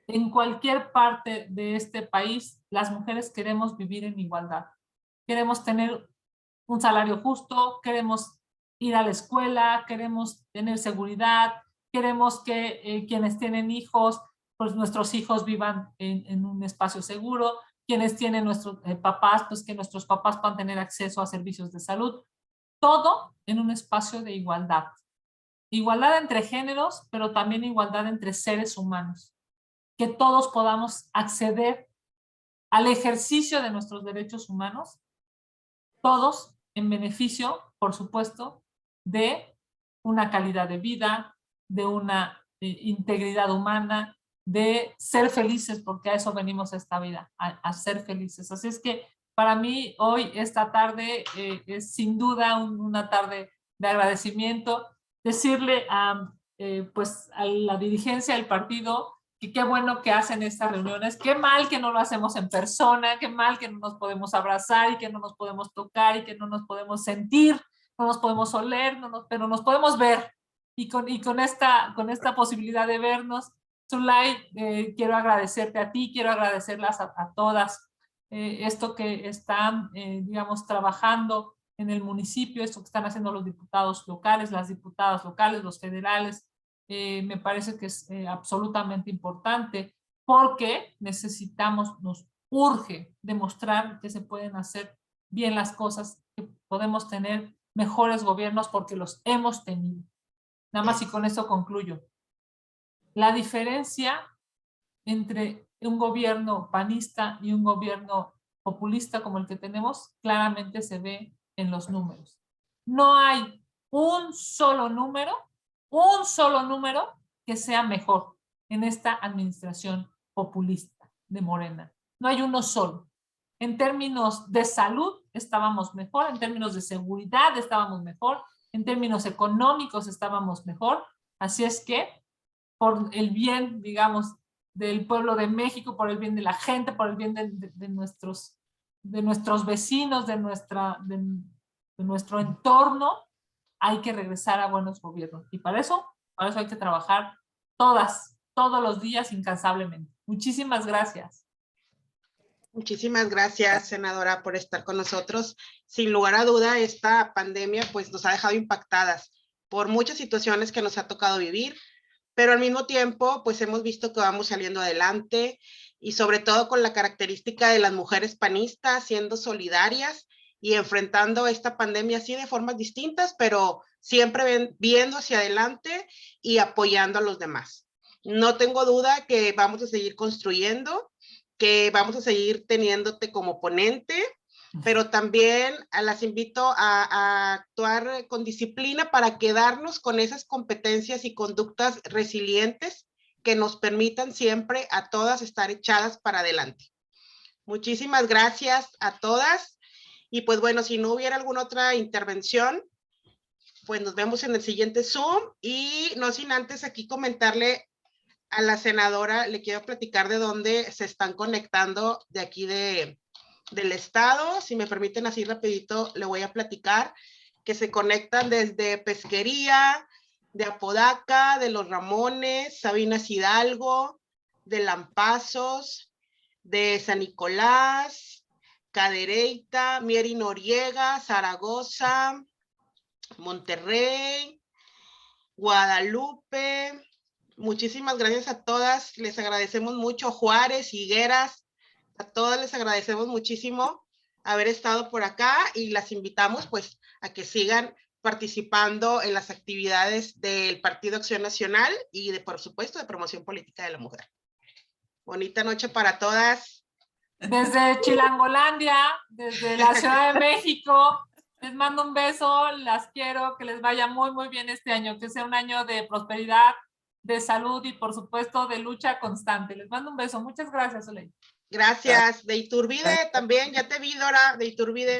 En cualquier parte de este país, las mujeres queremos vivir en igualdad. Queremos tener un salario justo, queremos ir a la escuela, queremos tener seguridad, queremos que quienes tienen hijos, pues nuestros hijos vivan en un espacio seguro, quienes tienen nuestros papás, pues que nuestros papás puedan tener acceso a servicios de salud. Todo en un espacio de igualdad. Igualdad entre géneros, pero también igualdad entre seres humanos. Que todos podamos acceder al ejercicio de nuestros derechos humanos, todos en beneficio, por supuesto, de una calidad de vida, de una integridad humana, de ser felices, porque a eso venimos a esta vida, a ser felices. Así es que para mí hoy, esta tarde, es sin duda una tarde de agradecimiento. Decirle pues a la dirigencia del partido que qué bueno que hacen estas reuniones, qué mal que no lo hacemos en persona, qué mal que no nos podemos abrazar y que no nos podemos tocar y que no nos podemos sentir, no nos podemos oler, pero nos podemos ver. Y con esta posibilidad de vernos, Zulay, quiero agradecerte a ti, quiero agradecerlas a todas. Esto que están, digamos, trabajando en el municipio, esto que están haciendo los diputados locales, las diputadas locales, los federales, me parece que es absolutamente importante, porque necesitamos, nos urge demostrar que se pueden hacer bien las cosas, que podemos tener mejores gobiernos porque los hemos tenido. Nada más, y con esto concluyo. La diferencia entre un gobierno panista y un gobierno populista como el que tenemos claramente se ve en los números. No hay un solo número que sea mejor en esta administración populista de Morena. No hay uno solo. En términos de salud estábamos mejor, en términos de seguridad estábamos mejor, en términos económicos estábamos mejor. Así es que, por el bien, digamos, del pueblo de México, por el bien de la gente, por el bien de nuestros vecinos, de nuestro entorno, hay que regresar a buenos gobiernos. Y para eso hay que trabajar todos los días incansablemente. Muchísimas gracias. Muchísimas gracias, senadora, por estar con nosotros. Sin lugar a duda, esta pandemia pues nos ha dejado impactadas por muchas situaciones que nos ha tocado vivir, pero al mismo tiempo pues hemos visto que vamos saliendo adelante y sobre todo con la característica de las mujeres panistas siendo solidarias y enfrentando esta pandemia así de formas distintas, pero siempre viendo hacia adelante y apoyando a los demás. No tengo duda que vamos a seguir construyendo, que vamos a seguir teniéndote como ponente, pero también las invito a actuar con disciplina para quedarnos con esas competencias y conductas resilientes que nos permitan siempre a todas estar echadas para adelante. Muchísimas gracias a todas. Y pues bueno, si no hubiera alguna otra intervención, pues nos vemos en el siguiente Zoom. Y no sin antes aquí comentarle a la senadora, le quiero platicar de dónde se están conectando de aquí del estado. Si me permiten así rapidito, le voy a platicar que se conectan desde Pesquería, de Apodaca, de Los Ramones, Sabinas Hidalgo, de Lampazos, de San Nicolás, Cadereyta, Mieri Noriega, Zaragoza, Monterrey, Guadalupe. Muchísimas gracias a todas, les agradecemos mucho. Juárez, Higueras, a todas les agradecemos muchísimo haber estado por acá y las invitamos pues a que sigan participando en las actividades del Partido Acción Nacional y por supuesto de promoción política de la mujer. Bonita noche para todas. Desde Chilangolandia, desde la Ciudad de México, les mando un beso, las quiero, que les vaya muy, muy bien este año, que sea un año de prosperidad, de salud y por supuesto de lucha constante. Les mando un beso. Muchas gracias, Soleil. Gracias. De Iturbide también, ya te vi, Dora, de Iturbide.